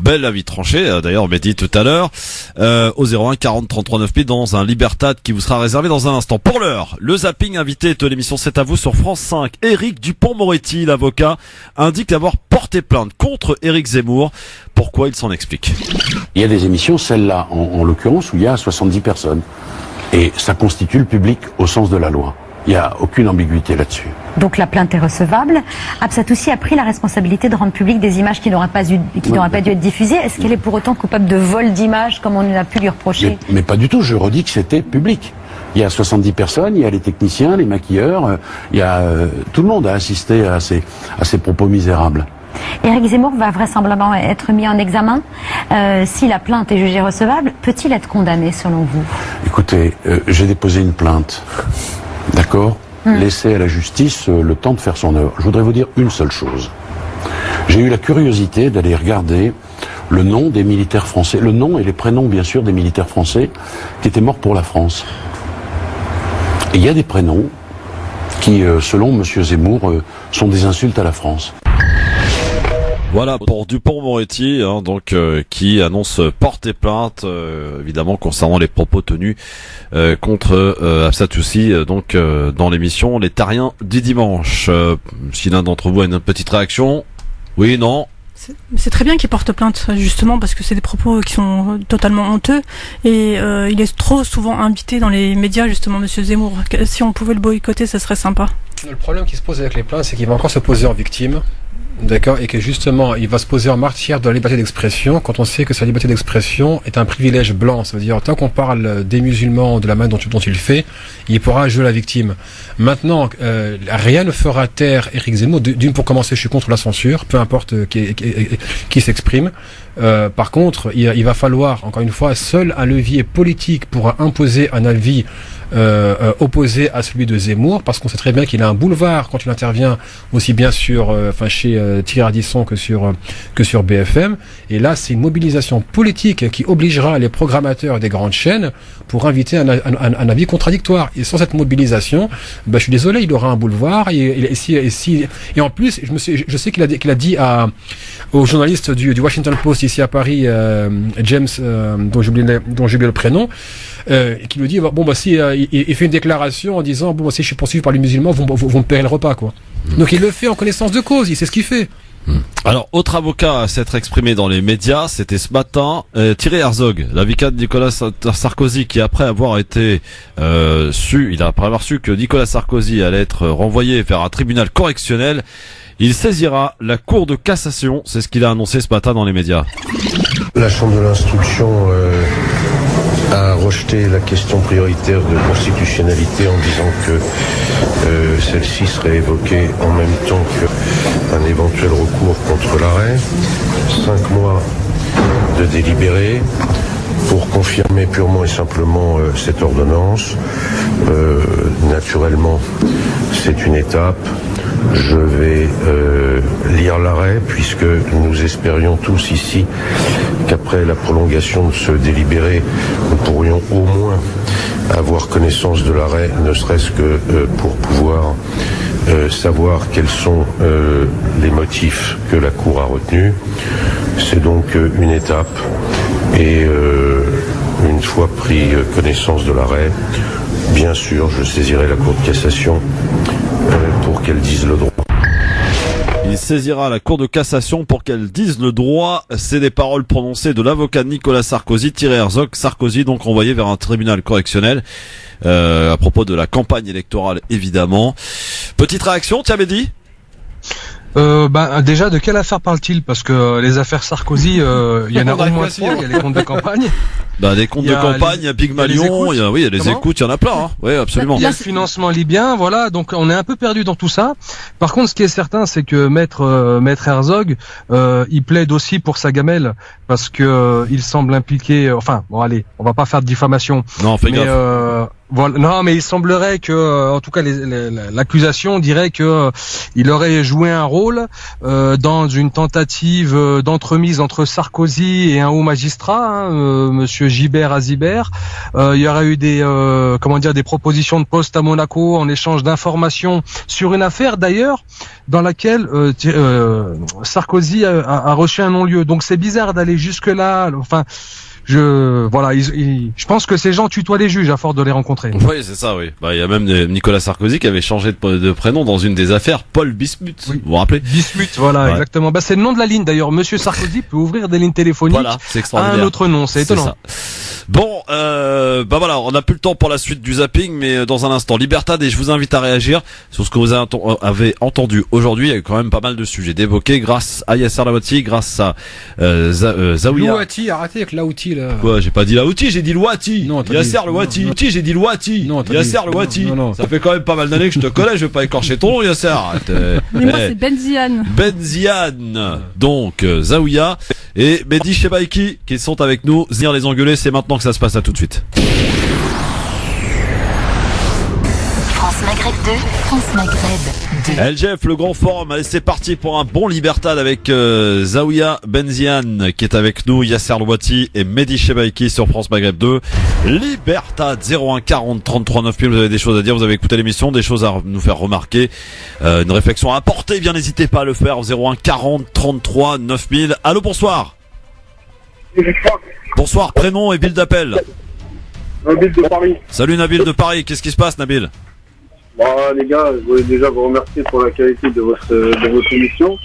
Bel avis tranché, d'ailleurs Mehdi tout à l'heure, au 01 40 33 9000 dans un Libertad qui vous sera réservé dans un instant. Pour l'heure, le zapping invité de l'émission C'est à vous sur France 5. Éric Dupond-Moretti, l'avocat, indique avoir porté plainte contre Éric Zemmour. Pourquoi? Il s'en explique. Il y a des émissions, celle-là en l'occurrence, où il y a 70 personnes. Et ça constitue le public au sens de la loi. Il n'y a aucune ambiguïté là-dessus. Donc la plainte est recevable. Absatoussi a pris la responsabilité de rendre publiques des images qui n'auraient pas dû être diffusées. Est-ce qu'elle est pour autant coupable de vol d'images, comme on a pu lui reprocher? Mais pas du tout, je redis que c'était public. Il y a 70 personnes, il y a les techniciens, les maquilleurs, il y a tout le monde a assisté à ces propos misérables. Éric Zemmour va vraisemblablement être mis en examen. Si la plainte est jugée recevable, peut-il être condamné selon vous? Écoutez, j'ai déposé une plainte. D'accord? Laissez à la justice le temps de faire son œuvre. Je voudrais vous dire une seule chose. J'ai eu la curiosité d'aller regarder le nom des militaires français, le nom et les prénoms bien sûr des militaires français qui étaient morts pour la France. Et il y a des prénoms qui, selon M. Zemmour, sont des insultes à la France. Voilà pour Dupond-Moretti, donc qui annonce porter plainte, évidemment concernant les propos tenus contre Absatoussi, donc dans l'émission Les Tariens du dimanche. Si l'un d'entre vous a une petite réaction, oui, non. C'est très bien qu'il porte plainte, justement, parce que c'est des propos qui sont totalement honteux, et il est trop souvent invité dans les médias, justement, Monsieur Zemmour. Si on pouvait le boycotter, ça serait sympa. Le problème qui se pose avec les plaintes, c'est qu'il va encore se poser en victime. D'accord, et que justement, il va se poser en martyr de la liberté d'expression, quand on sait que sa liberté d'expression est un privilège blanc. Ça veut dire, tant qu'on parle des musulmans, de la manière dont il fait, il pourra jouer la victime. Maintenant, rien ne fera taire Éric Zemmour. D'une, pour commencer, je suis contre la censure, peu importe qui s'exprime. Par contre, il va falloir, encore une fois, seul un levier politique pourra imposer un avis opposé à celui de Zemmour, parce qu'on sait très bien qu'il a un boulevard quand il intervient aussi bien chez Thierry Ardisson que sur BFM. Et là, c'est une mobilisation politique qui obligera les programmateurs des grandes chaînes pour inviter un avis contradictoire. Et sans cette mobilisation, je suis désolé, il aura un boulevard. Et en plus, je sais qu'il a dit au journaliste du Washington Post ici à Paris, James, dont j'ai oublié le prénom, qui lui dit si il fait une déclaration en disant si je suis poursuivi par les musulmans, vont me payer le repas, quoi. Donc il le fait en connaissance de cause, il sait ce qu'il fait. Alors, autre avocat à s'être exprimé dans les médias, c'était ce matin Thierry Herzog, l'avocat de Nicolas Sarkozy, qui après avoir été après avoir su que Nicolas Sarkozy allait être renvoyé vers un tribunal correctionnel, il saisira la Cour de cassation. C'est ce qu'il a annoncé ce matin dans les médias. La Chambre de l'instruction a rejeté la question prioritaire de constitutionnalité en disant que celle-ci serait évoquée en même temps qu'un éventuel recours contre l'arrêt. 5 mois de délibéré pour confirmer purement et simplement cette ordonnance. Naturellement, c'est une étape. Je vais lire l'arrêt, puisque nous espérions tous ici qu'après la prolongation de ce délibéré, nous pourrions au moins avoir connaissance de l'arrêt, ne serait-ce que pour pouvoir savoir quels sont les motifs que la Cour a retenus. C'est donc une étape, et une fois pris connaissance de l'arrêt, bien sûr, je saisirai la Cour de cassation pour qu'elle dise le droit. Il saisira la Cour de cassation pour qu'elle dise le droit. C'est des paroles prononcées de l'avocat de Nicolas Sarkozy, Thierry Herzog. Sarkozy donc renvoyé vers un tribunal correctionnel à propos de la campagne électorale, évidemment. Petite réaction, Mehdi? Déjà, de quelle affaire parle-t-il? Parce que les affaires Sarkozy, il y en a au moins 3. Il y a les comptes de campagne. Des comptes de campagne, il y a Pygmalion, il y a les écoutes, il y en a plein, Oui, absolument. Il y a le financement libyen, voilà. Donc, on est un peu perdu dans tout ça. Par contre, ce qui est certain, c'est que Maître Herzog, il plaide aussi pour sa gamelle, parce que il semble impliqué. Allez, on va pas faire de diffamation. Non, fais gaffe. Voilà. Non, mais il semblerait que, en tout cas, l'accusation dirait que il aurait joué un rôle dans une tentative d'entremise entre Sarkozy et un haut magistrat, Monsieur Gibert Azibert. Il y aurait eu des propositions de poste à Monaco en échange d'informations sur une affaire d'ailleurs dans laquelle Sarkozy a reçu un non-lieu. Donc c'est bizarre d'aller jusque là. Je pense que ces gens tutoient les juges à force de les rencontrer. Oui, c'est ça, oui. Il y a même Nicolas Sarkozy qui avait changé de prénom dans une des affaires, Paul Bismuth. Oui. Vous vous rappelez? Bismuth, voilà, ouais. Exactement. C'est le nom de la ligne d'ailleurs. Monsieur Sarkozy peut ouvrir des lignes téléphoniques c'est à un autre nom. C'est étonnant. Ça. Bon, on n'a plus le temps pour la suite du zapping, mais dans un instant, Libertad, et je vous invite à réagir sur ce que vous avez entendu aujourd'hui. Il y a quand même pas mal de sujets d'évoquer grâce à Yasser Lamouti, grâce à Zawiya. Louati, arrêtez avec Laouti. Wati là. Quoi, j'ai pas dit la Wati, j'ai dit le Wati. Non, Yasser le Wati. Wati, j'ai dit le Wati. Non, Yasser le Wati. Ça fait quand même pas mal d'années que je te connais, je vais pas écorcher ton nom, Yasser. Mais moi, c'est Benziane. Benziane. Donc, Zaouia et Mehdi Chebaiki qui sont avec nous. Venir les engueuler, c'est maintenant que ça se passe, à tout de suite. France Maghreb 2, France Maghreb 2. LGF, le grand forum. Allez, c'est parti pour un bon Libertad avec Zaouia Benziane qui est avec nous, Yasser Louati et Mehdi Chebaiki sur France Maghreb 2. Libertad 01 40 33 9000. Vous avez des choses à dire, vous avez écouté l'émission, des choses à nous faire remarquer, une réflexion à apporter, bien n'hésitez pas à le faire. 01 40 33 9000. Allô, bonsoir. Bonsoir, prénom et ville d'appel. Nabil de Paris. Salut Nabil de Paris, qu'est-ce qui se passe Nabil? Bon, les gars, je voulais déjà vous remercier pour la qualité de votre émission.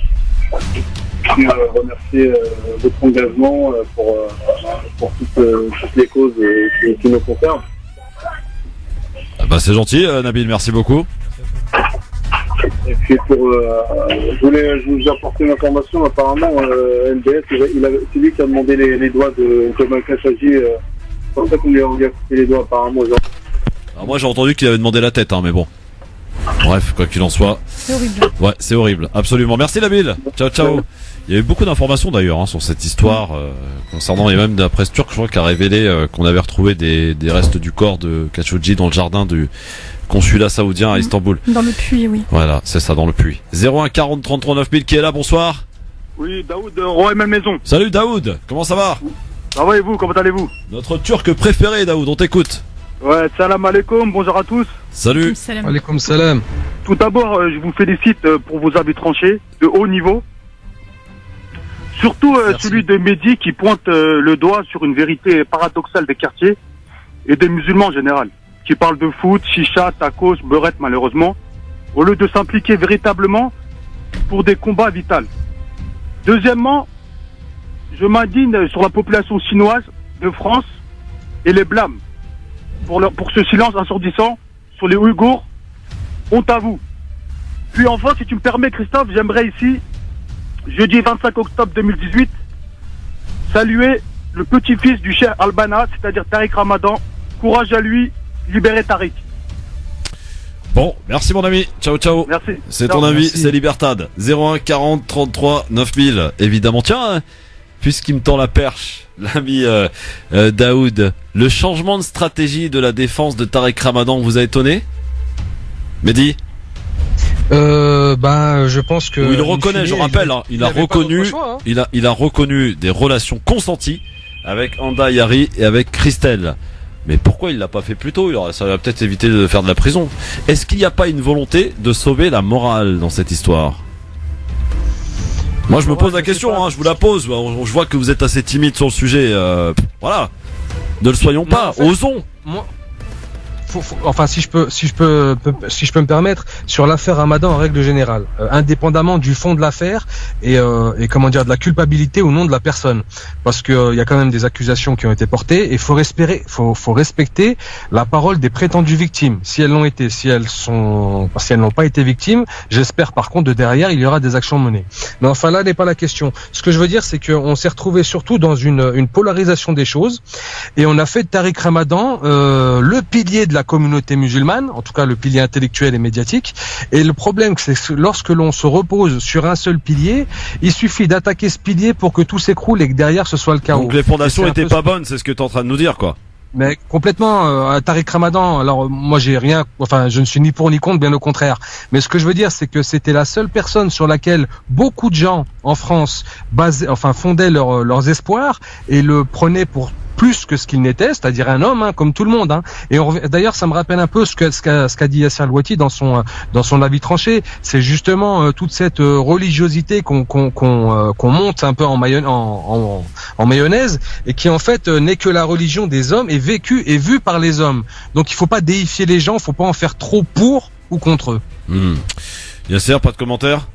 Et remercier votre engagement pour toutes les causes qui nous concernent. Bah c'est gentil Nabil, merci beaucoup. Et puis je voulais vous apporter une information. Apparemment, NBS, c'est lui qui a demandé les doigts de Thomas Khashoggi. C'est pour ça qu'on lui a coupé les doigts apparemment. Alors moi j'ai entendu qu'il avait demandé la tête, mais bon. Bref, quoi qu'il en soit. C'est horrible. Ouais, c'est horrible, absolument. Merci Nabil. Ciao, ciao. Il y a eu beaucoup d'informations d'ailleurs sur cette histoire concernant, et même de la presse turque, je crois, qui a révélé qu'on avait retrouvé des restes du corps de Khashoggi dans le jardin du consulat saoudien à Istanbul. Dans le puits, oui. Voilà, c'est ça, dans le puits. 01 40 33 9000 qui est là, bonsoir. Oui, Daoud, Roi et même maison. Salut Daoud, comment ça va? Ça va et vous, comment allez-vous? Notre turc préféré Daoud, on t'écoute. Ouais, salam alaikum, bonjour à tous. Salut. Alaikum salam. Tout d'abord, je vous félicite pour vos avis tranchés de haut niveau. Surtout celui de Mehdi qui pointe le doigt sur une vérité paradoxale des quartiers et des musulmans en général, qui parlent de foot, chicha, tacos, beurette malheureusement, au lieu de s'impliquer véritablement pour des combats vitaux. Deuxièmement, je m'indigne sur la population chinoise de France et les blâme pour ce silence assourdissant sur les Ouïghours. Honte à vous. Puis enfin, si tu me permets Christophe, j'aimerais ici, jeudi 25 octobre 2018, saluer le petit-fils du cheikh Al-Banna, c'est-à-dire Tariq Ramadan. Courage à lui, libérez Tariq. Bon, merci mon ami, ciao ciao. Merci. C'est Ciao. ton avis, Merci. c'est Libertad. 01 40 33 9000. Évidemment, tiens, puisqu'il me tend la perche, l'ami Daoud, le changement de stratégie de la défense de Tariq Ramadan vous a étonné, Mehdi? Je pense que. Où il reconnaît, je rappelle, il a reconnu des relations consenties avec Anda Yari et avec Christelle. Mais pourquoi il l'a pas fait plus tôt? Ça va peut-être éviter de faire de la prison. Est-ce qu'il n'y a pas une volonté de sauver la morale dans cette histoire? Moi, je me pose la question, je vous la pose. Je vois que vous êtes assez timide sur le sujet. Voilà. Ne le soyons pas. Osons. Enfin, si je peux me permettre, sur l'affaire Ramadan en règle générale, indépendamment du fond de l'affaire et comment dire, de la culpabilité ou non de la personne, parce que il y a quand même des accusations qui ont été portées et faut respecter la parole des prétendues victimes. Si elles l'ont été, si elles n'ont pas été victimes, j'espère par contre de derrière il y aura des actions menées. Mais enfin là n'est pas la question. Ce que je veux dire, c'est qu'on s'est retrouvé surtout dans une polarisation des choses et on a fait de Tariq Ramadan le pilier de la communauté musulmane, en tout cas le pilier intellectuel et médiatique. Et le problème, c'est que lorsque l'on se repose sur un seul pilier, il suffit d'attaquer ce pilier pour que tout s'écroule et que derrière ce soit le chaos. Donc les fondations étaient pas bonnes, c'est ce que tu es en train de nous dire, quoi. Mais complètement, Tariq Ramadan, alors moi je ne suis ni pour ni contre, bien au contraire. Mais ce que je veux dire, c'est que c'était la seule personne sur laquelle beaucoup de gens en France fondaient leurs espoirs et le prenaient pour plus que ce qu'il n'était, c'est-à-dire un homme, comme tout le monde. Et d'ailleurs, ça me rappelle un peu ce qu'a dit Yasser Louati dans son avis tranché. C'est justement toute cette religiosité qu'on monte un peu en mayonnaise et qui en fait n'est que la religion des hommes et vécue et vue par les hommes. Donc il faut pas déifier les gens, faut pas en faire trop pour ou contre eux. Yasser, pas de commentaire?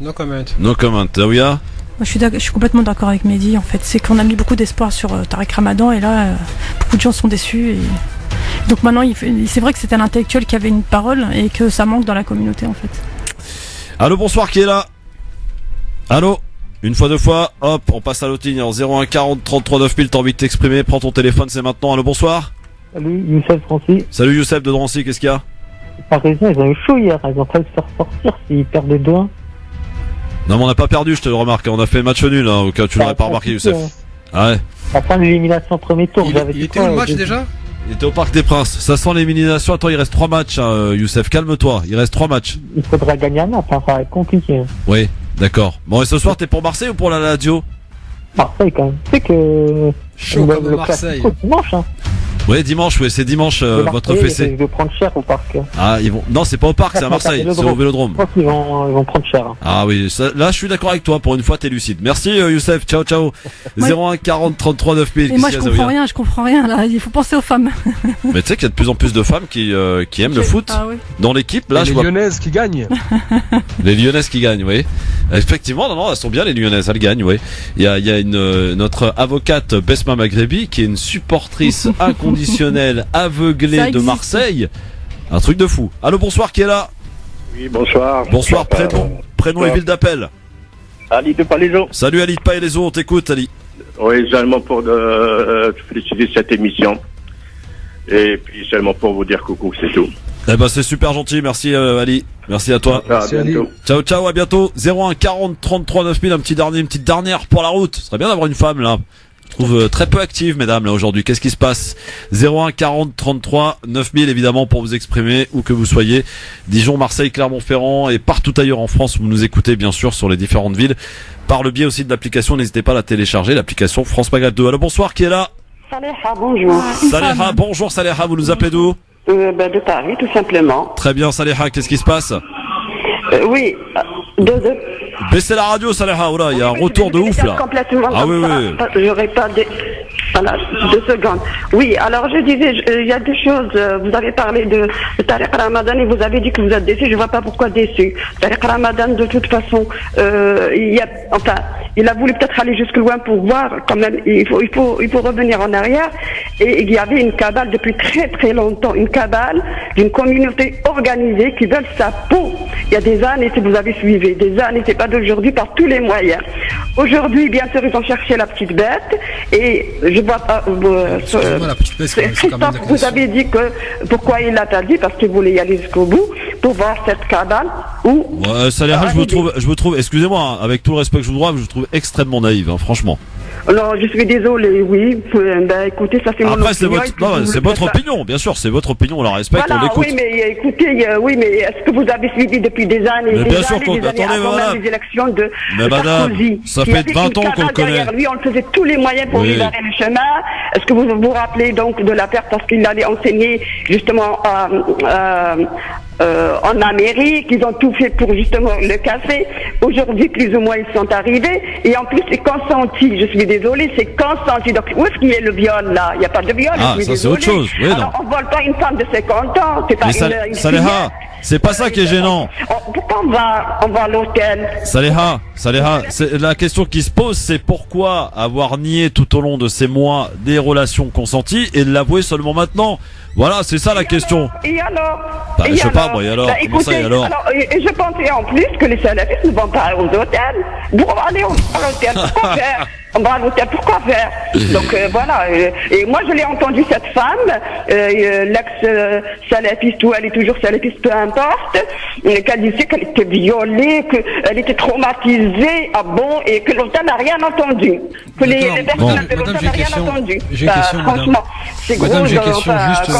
No comment. No comment. Zaouia? Moi, je suis complètement d'accord avec Mehdi. En fait, c'est qu'on a mis beaucoup d'espoir sur Tariq Ramadan et là, beaucoup de gens sont déçus. Et donc maintenant, c'est vrai que c'était un intellectuel qui avait une parole et que ça manque dans la communauté, en fait. Allô, bonsoir, qui est là? Allô? Une fois, deux fois, hop, on passe à l'autre ligne. 01 40 33 9000, t'as envie de t'exprimer, prends ton téléphone, c'est maintenant. Allô, bonsoir. Salut, Youssef Drancy. Salut Youssef de Drancy, qu'est-ce qu'il y a? Les Parisiens, ils ont eu chaud hier, ils ont failli se faire sortir s'ils perdaient 2-1. Non, mais on n'a pas perdu, je te le remarque. On a fait match nul, hein, au cas où tu l'aurais pas remarqué, Youssef. Hein. Ouais. La fin de l'élimination premier tour, Il était où le match déjà? Il était au Parc des Princes. Ça sent l'élimination. Attends, il reste 3 matchs, hein, Youssef. Calme-toi. Il reste 3 matchs. Il faudra gagner un match, hein, ça va être compliqué. Oui, d'accord. Bon, et ce soir, t'es pour Marseille ou pour la Lazio? Marseille, quand même. Tu sais que. Chaud comme Marseille. Dimanche, hein. Oui, dimanche, oui, c'est dimanche, votre fessée. Ils vont prendre cher au parc. Ah, ils vont. Non, c'est pas au parc, c'est à Marseille. C'est au Vélodrome. Je pense qu'ils vont prendre cher. Hein. Ah oui, ça, là, je suis d'accord avec toi. Pour une fois, t'es lucide. Merci, Youssef. Ciao, ciao. 01 40 33 9000. Et moi, je comprends rien, là. Il faut penser aux femmes. Mais tu sais qu'il y a de plus en plus de femmes qui aiment le foot. Ah, oui. Dans l'équipe, là, les Lyonnaises qui gagnent. Les Lyonnaises qui gagnent, oui. Effectivement, non, elles sont bien, les Lyonnaises, elles gagnent, oui. Il y a notre avocate Besma Maghrebi, qui est une supportrice inconditionnelle, aveuglée de Marseille. Un truc de fou. Allô, bonsoir, qui est là? Oui, bonsoir. Bonsoir, prénom et ville d'appel. Ali de Palaiso. Salut Ali de Palaiso, on t'écoute, Ali. Oui, seulement pour féliciter cette émission. Et puis seulement pour vous dire coucou, c'est tout. Eh ben, c'est super gentil, merci Ali. Merci à toi. Merci, à bientôt. Ciao, ciao, à bientôt. 01 40 33 9000, une petite dernière pour la route. Ce serait bien d'avoir une femme, là. Je trouve très peu active, mesdames, là, aujourd'hui. Qu'est-ce qui se passe? 01 40 33 9000, évidemment, pour vous exprimer, où que vous soyez. Dijon, Marseille, Clermont-Ferrand et partout ailleurs en France, vous nous écoutez, bien sûr, sur les différentes villes. Par le biais aussi de l'application, n'hésitez pas à la télécharger, l'application France Maghreb 2. Alors, bonsoir, qui est là? Saléha, bonjour. Saléha, bonjour Saléha, vous nous appelez d'où? De Paris, tout simplement. Très bien, Saléha, qu'est-ce qui se passe? Oui, baissez la radio, Saléha, oh là, il y a un retour de ouf, là. Complètement. Ah oui, oui. J'aurais pas voilà, 2 secondes. Oui, alors je disais, il y a 2 choses. Vous avez parlé de Tariq Ramadan et vous avez dit que vous êtes déçu. Je vois pas pourquoi déçu. Tariq Ramadan, de toute façon, il a voulu peut-être aller jusque loin pour voir. Quand même, il faut revenir en arrière. Et il y avait une cabale depuis très très longtemps, une cabale d'une communauté organisée qui veulent sa peau. Il y a des années, si vous avez suivi, des années, c'est pas d'aujourd'hui, par tous les moyens. Aujourd'hui, bien sûr, ils ont cherché la petite bête et je vois pas. La petite bête, c'est quand même vous avez dit que pourquoi il l'a pas dit, parce qu'il voulait y aller jusqu'au bout pour voir cette cabale où. Ouais, Saléha, je vous trouve, excusez-moi, hein, avec tout le respect que je vous dois, je vous trouve extrêmement naïve, hein, franchement. Non, je suis désolé, oui. Ben, écoutez, ça c'est mon opinion. Après, c'est votre opinion, bien sûr, c'est votre opinion, on la respecte, voilà, on l'écoute. Oui, mais écoutez, oui, mais est-ce que vous avez suivi depuis des années, mais des bien sûr, années, attendez, avant voilà. même les élections de madame, Sarkozy, ça fait 20 ans qu'on le connaît. Derrière lui, on faisait tous les moyens pour lui barrer le chemin. Est-ce que vous vous rappelez donc de la perte parce qu'il allait enseigner justement en Amérique, ils ont tout fait pour justement le casser. Aujourd'hui, plus ou moins, ils sont arrivés. Et en plus, c'est consenti. Je suis désolée, c'est consenti. Donc, où est-ce qu'il y a le viol, là? Il n'y a pas de viol. Ah, ça, c'est autre chose. Oui, alors, on ne vole pas une femme de 50 ans. C'est pas une Saléha, c'est pas ça qui est gênant. Pourquoi on va à l'hôtel? Saléha, la question qui se pose, c'est pourquoi avoir nié tout au long de ces mois des relations consenties et l'avouer seulement maintenant? Voilà, c'est ça la question. Et alors? Bah, je sais pas, moi, et alors? Comment ça, et alors? Et je pensais en plus que les salafistes ne vont pas aux hôtels. Bon, allez, on va à l'hôtel. Pourquoi faire? On va à l'hôtel, pourquoi faire? Donc, voilà. Et moi, je l'ai entendu, cette femme, l'ex-salafiste, ou elle est toujours salafiste, peu importe, qu'elle disait qu'elle était violée, qu'elle était traumatisée, et que l'hôtel n'a rien entendu. Que les personnes de l'hôtel n'ont rien entendu. J'ai une question, franchement, c'est gros. Madame, j'ai une question juste.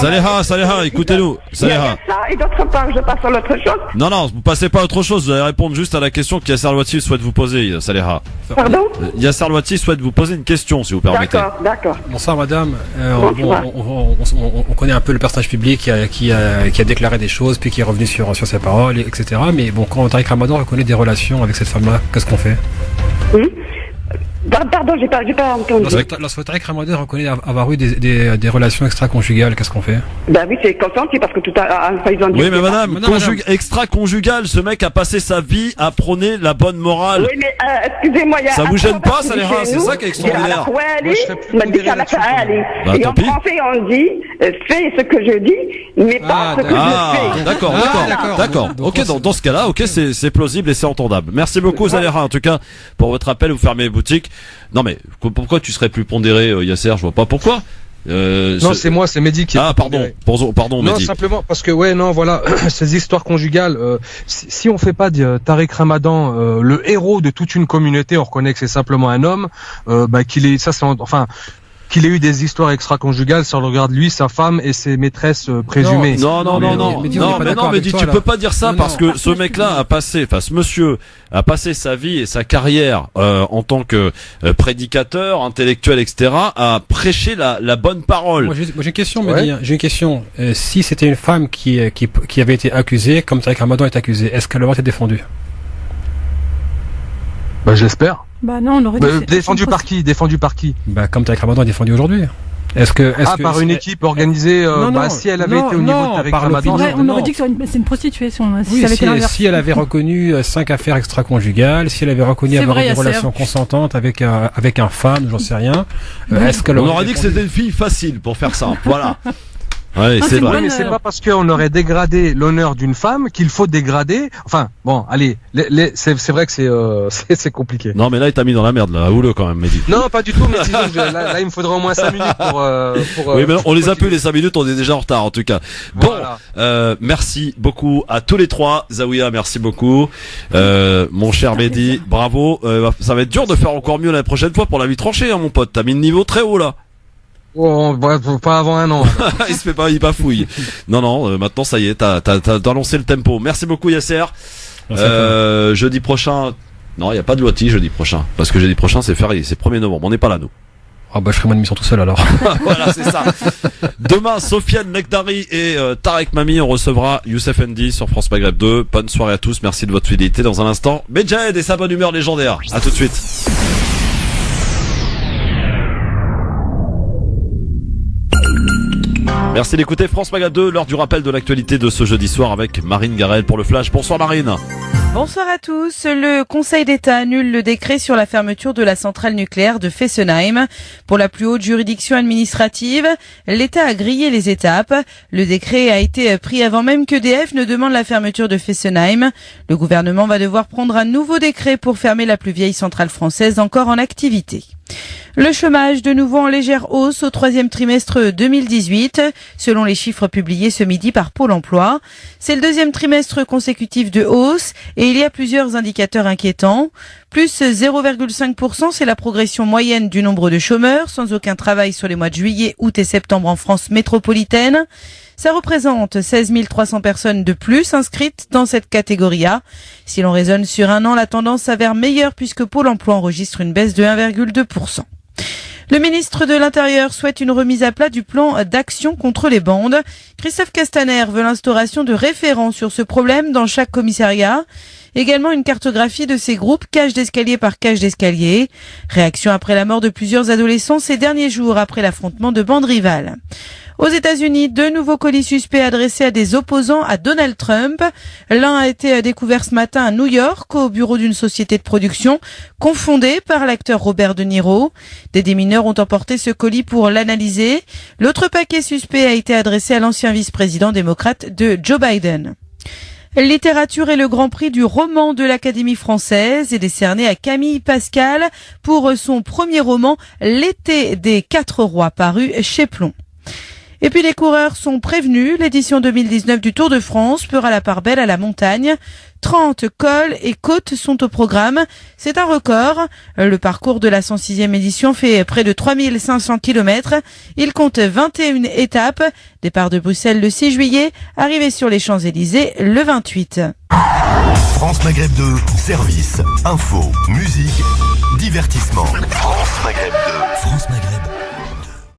Saléha, écoutez-nous. Saléha. Et d'autre part, je passe à l'autre chose. Non, vous passez pas à autre chose. Vous allez répondre juste à la question qu'Yasser Louati souhaite vous poser, Saléha. Pardon? Yasser Louati souhaite vous poser une question, si vous permettez. D'accord. Bonsoir, madame. On connaît un peu le personnage public qui a déclaré des choses, puis qui est revenu sur ses paroles, etc. Mais bon, quand Tariq Ramadan reconnaît des relations avec cette femme-là, qu'est-ce qu'on fait? Pardon, j'ai pas entendu. Lorsque Tariq Ramadan reconnaît avoir eu des relations extra-conjugales, qu'est-ce qu'on fait? Ben oui, c'est consenti parce que tout à ils ont dit. Oui, mais madame, extra-conjugal, ce mec a passé sa vie à prôner la bonne morale. Oui, mais excusez-moi, il y a. Ça vous gêne pas, ça, les rats? C'est ça qui est extraordinaire. Et en français, on dit, fais ce que je dis, mais pas ce que je fais. D'accord. Ok, dans ce cas-là, ok, c'est plausible et c'est entendable. Merci beaucoup, Zahera, en tout cas, pour votre appel. Vous fermez les boutiques. Non, mais pourquoi tu serais plus pondéré, Yasser? Je vois pas pourquoi. Non, c'est moi, c'est Mehdi qui. Ah, pardon, non, Mehdi. simplement parce que voilà, ces histoires conjugales. Si on fait pas de Tariq Ramadan le héros de toute une communauté, on reconnaît que c'est simplement un homme, qu'il ait eu des histoires extra-conjugales, si on regarde lui, sa femme et ses maîtresses présumées. Non, mais tu peux pas dire ça parce que ce mec-là ce monsieur a passé sa vie et sa carrière en tant que prédicateur, intellectuel, etc., à prêcher la bonne parole. Moi, j'ai une question, Mehdi. J'ai une question. Si c'était une femme qui avait été accusée, comme Tariq Ramadan est accusé, est-ce qu'elle aurait été défendue? J'espère. Bah non, on aurait défendu par qui? Bah comme Tariq Ramadan est défendu aujourd'hui. Par une équipe organisée si elle avait été au niveau de Tariq Ramadan. On aurait dit que c'est une prostituée si elle avait reconnu 5 affaires extra-conjugales, si elle avait reconnu avoir une relation consentante avec un fan, j'en sais rien. On aurait dit que c'était une fille facile pour faire ça. Voilà. Ouais, c'est vrai. Mais c'est pas parce qu'on aurait dégradé l'honneur d'une femme qu'il faut dégrader. Enfin, bon, allez, c'est vrai que c'est compliqué. Non, mais là, il t'a mis dans la merde, là. Avoue-le quand même, Mehdi. Non, pas du tout, mais disons que là, il me faudrait au moins 5 minutes pour oui, mais on les a plus, les 5 minutes, on est déjà en retard, en tout cas. Bon, voilà. Merci beaucoup à tous les trois. Zawiya, merci beaucoup. Mon cher Mehdi, bravo. Ça va être dur de faire encore mieux la prochaine fois pour la vie tranchée, hein, mon pote. T'as mis le niveau très haut, là. Oh, pas avant un an. il bafouille. Non, maintenant ça y est, t'as lancé le tempo. Merci beaucoup, Yasser. Jeudi prochain, non, il y a pas de loti jeudi prochain, parce que jeudi prochain c'est férié, c'est 1er novembre, on n'est pas là nous. Ah je ferai mon émission tout seul alors. Voilà, c'est ça. Demain, Sofiane Nekdari et Tarek Mami, on recevra Youssef N'Di sur France Maghreb 2. Bonne soirée à tous, merci de votre fidélité. Dans un instant, Medjed et sa bonne humeur légendaire. À tout de suite. Merci d'écouter France Maghreb 2, l'heure du rappel de l'actualité de ce jeudi soir avec Marine Garel pour le Flash. Bonsoir Marine. Bonsoir à tous. Le Conseil d'État annule le décret sur la fermeture de la centrale nucléaire de Fessenheim. Pour la plus haute juridiction administrative, l'État a grillé les étapes. Le décret a été pris avant même qu'EDF ne demande la fermeture de Fessenheim. Le gouvernement va devoir prendre un nouveau décret pour fermer la plus vieille centrale française encore en activité. Le chômage de nouveau en légère hausse au 3e trimestre 2018, selon les chiffres publiés ce midi par Pôle emploi. C'est le 2e trimestre consécutif de hausse et il y a plusieurs indicateurs inquiétants. Plus 0,5%, c'est la progression moyenne du nombre de chômeurs sans aucun travail sur les mois de juillet, août et septembre en France métropolitaine. Ça représente 16 300 personnes de plus inscrites dans cette catégorie A. Si l'on raisonne sur un an, la tendance s'avère meilleure puisque Pôle emploi enregistre une baisse de 1,2%. Le ministre de l'Intérieur souhaite une remise à plat du plan d'action contre les bandes. Christophe Castaner veut l'instauration de référents sur ce problème dans chaque commissariat. Également une cartographie de ces groupes, cage d'escalier par cage d'escalier. Réaction après la mort de plusieurs adolescents ces derniers jours après l'affrontement de bandes rivales. Aux États-Unis, 2 nouveaux colis suspects adressés à des opposants à Donald Trump. L'un a été découvert ce matin à New York, au bureau d'une société de production, confondée par l'acteur Robert De Niro. Des démineurs ont emporté ce colis pour l'analyser. L'autre paquet suspect a été adressé à l'ancien vice-président démocrate de Joe Biden. Littérature et le Grand Prix du roman de l'Académie française est décerné à Camille Pascal pour son premier roman L'été des 4 rois paru chez Plon. Et puis les coureurs sont prévenus, l'édition 2019 du Tour de France fera la part belle à la montagne. 30 cols et côtes sont au programme. C'est un record. Le parcours de la 106e édition fait près de 3500 km. Il compte 21 étapes. Départ de Bruxelles le 6 juillet, arrivée sur les Champs-Élysées le 28. France Maghreb 2, service, info, musique, divertissement. France Maghreb 2. France Maghreb.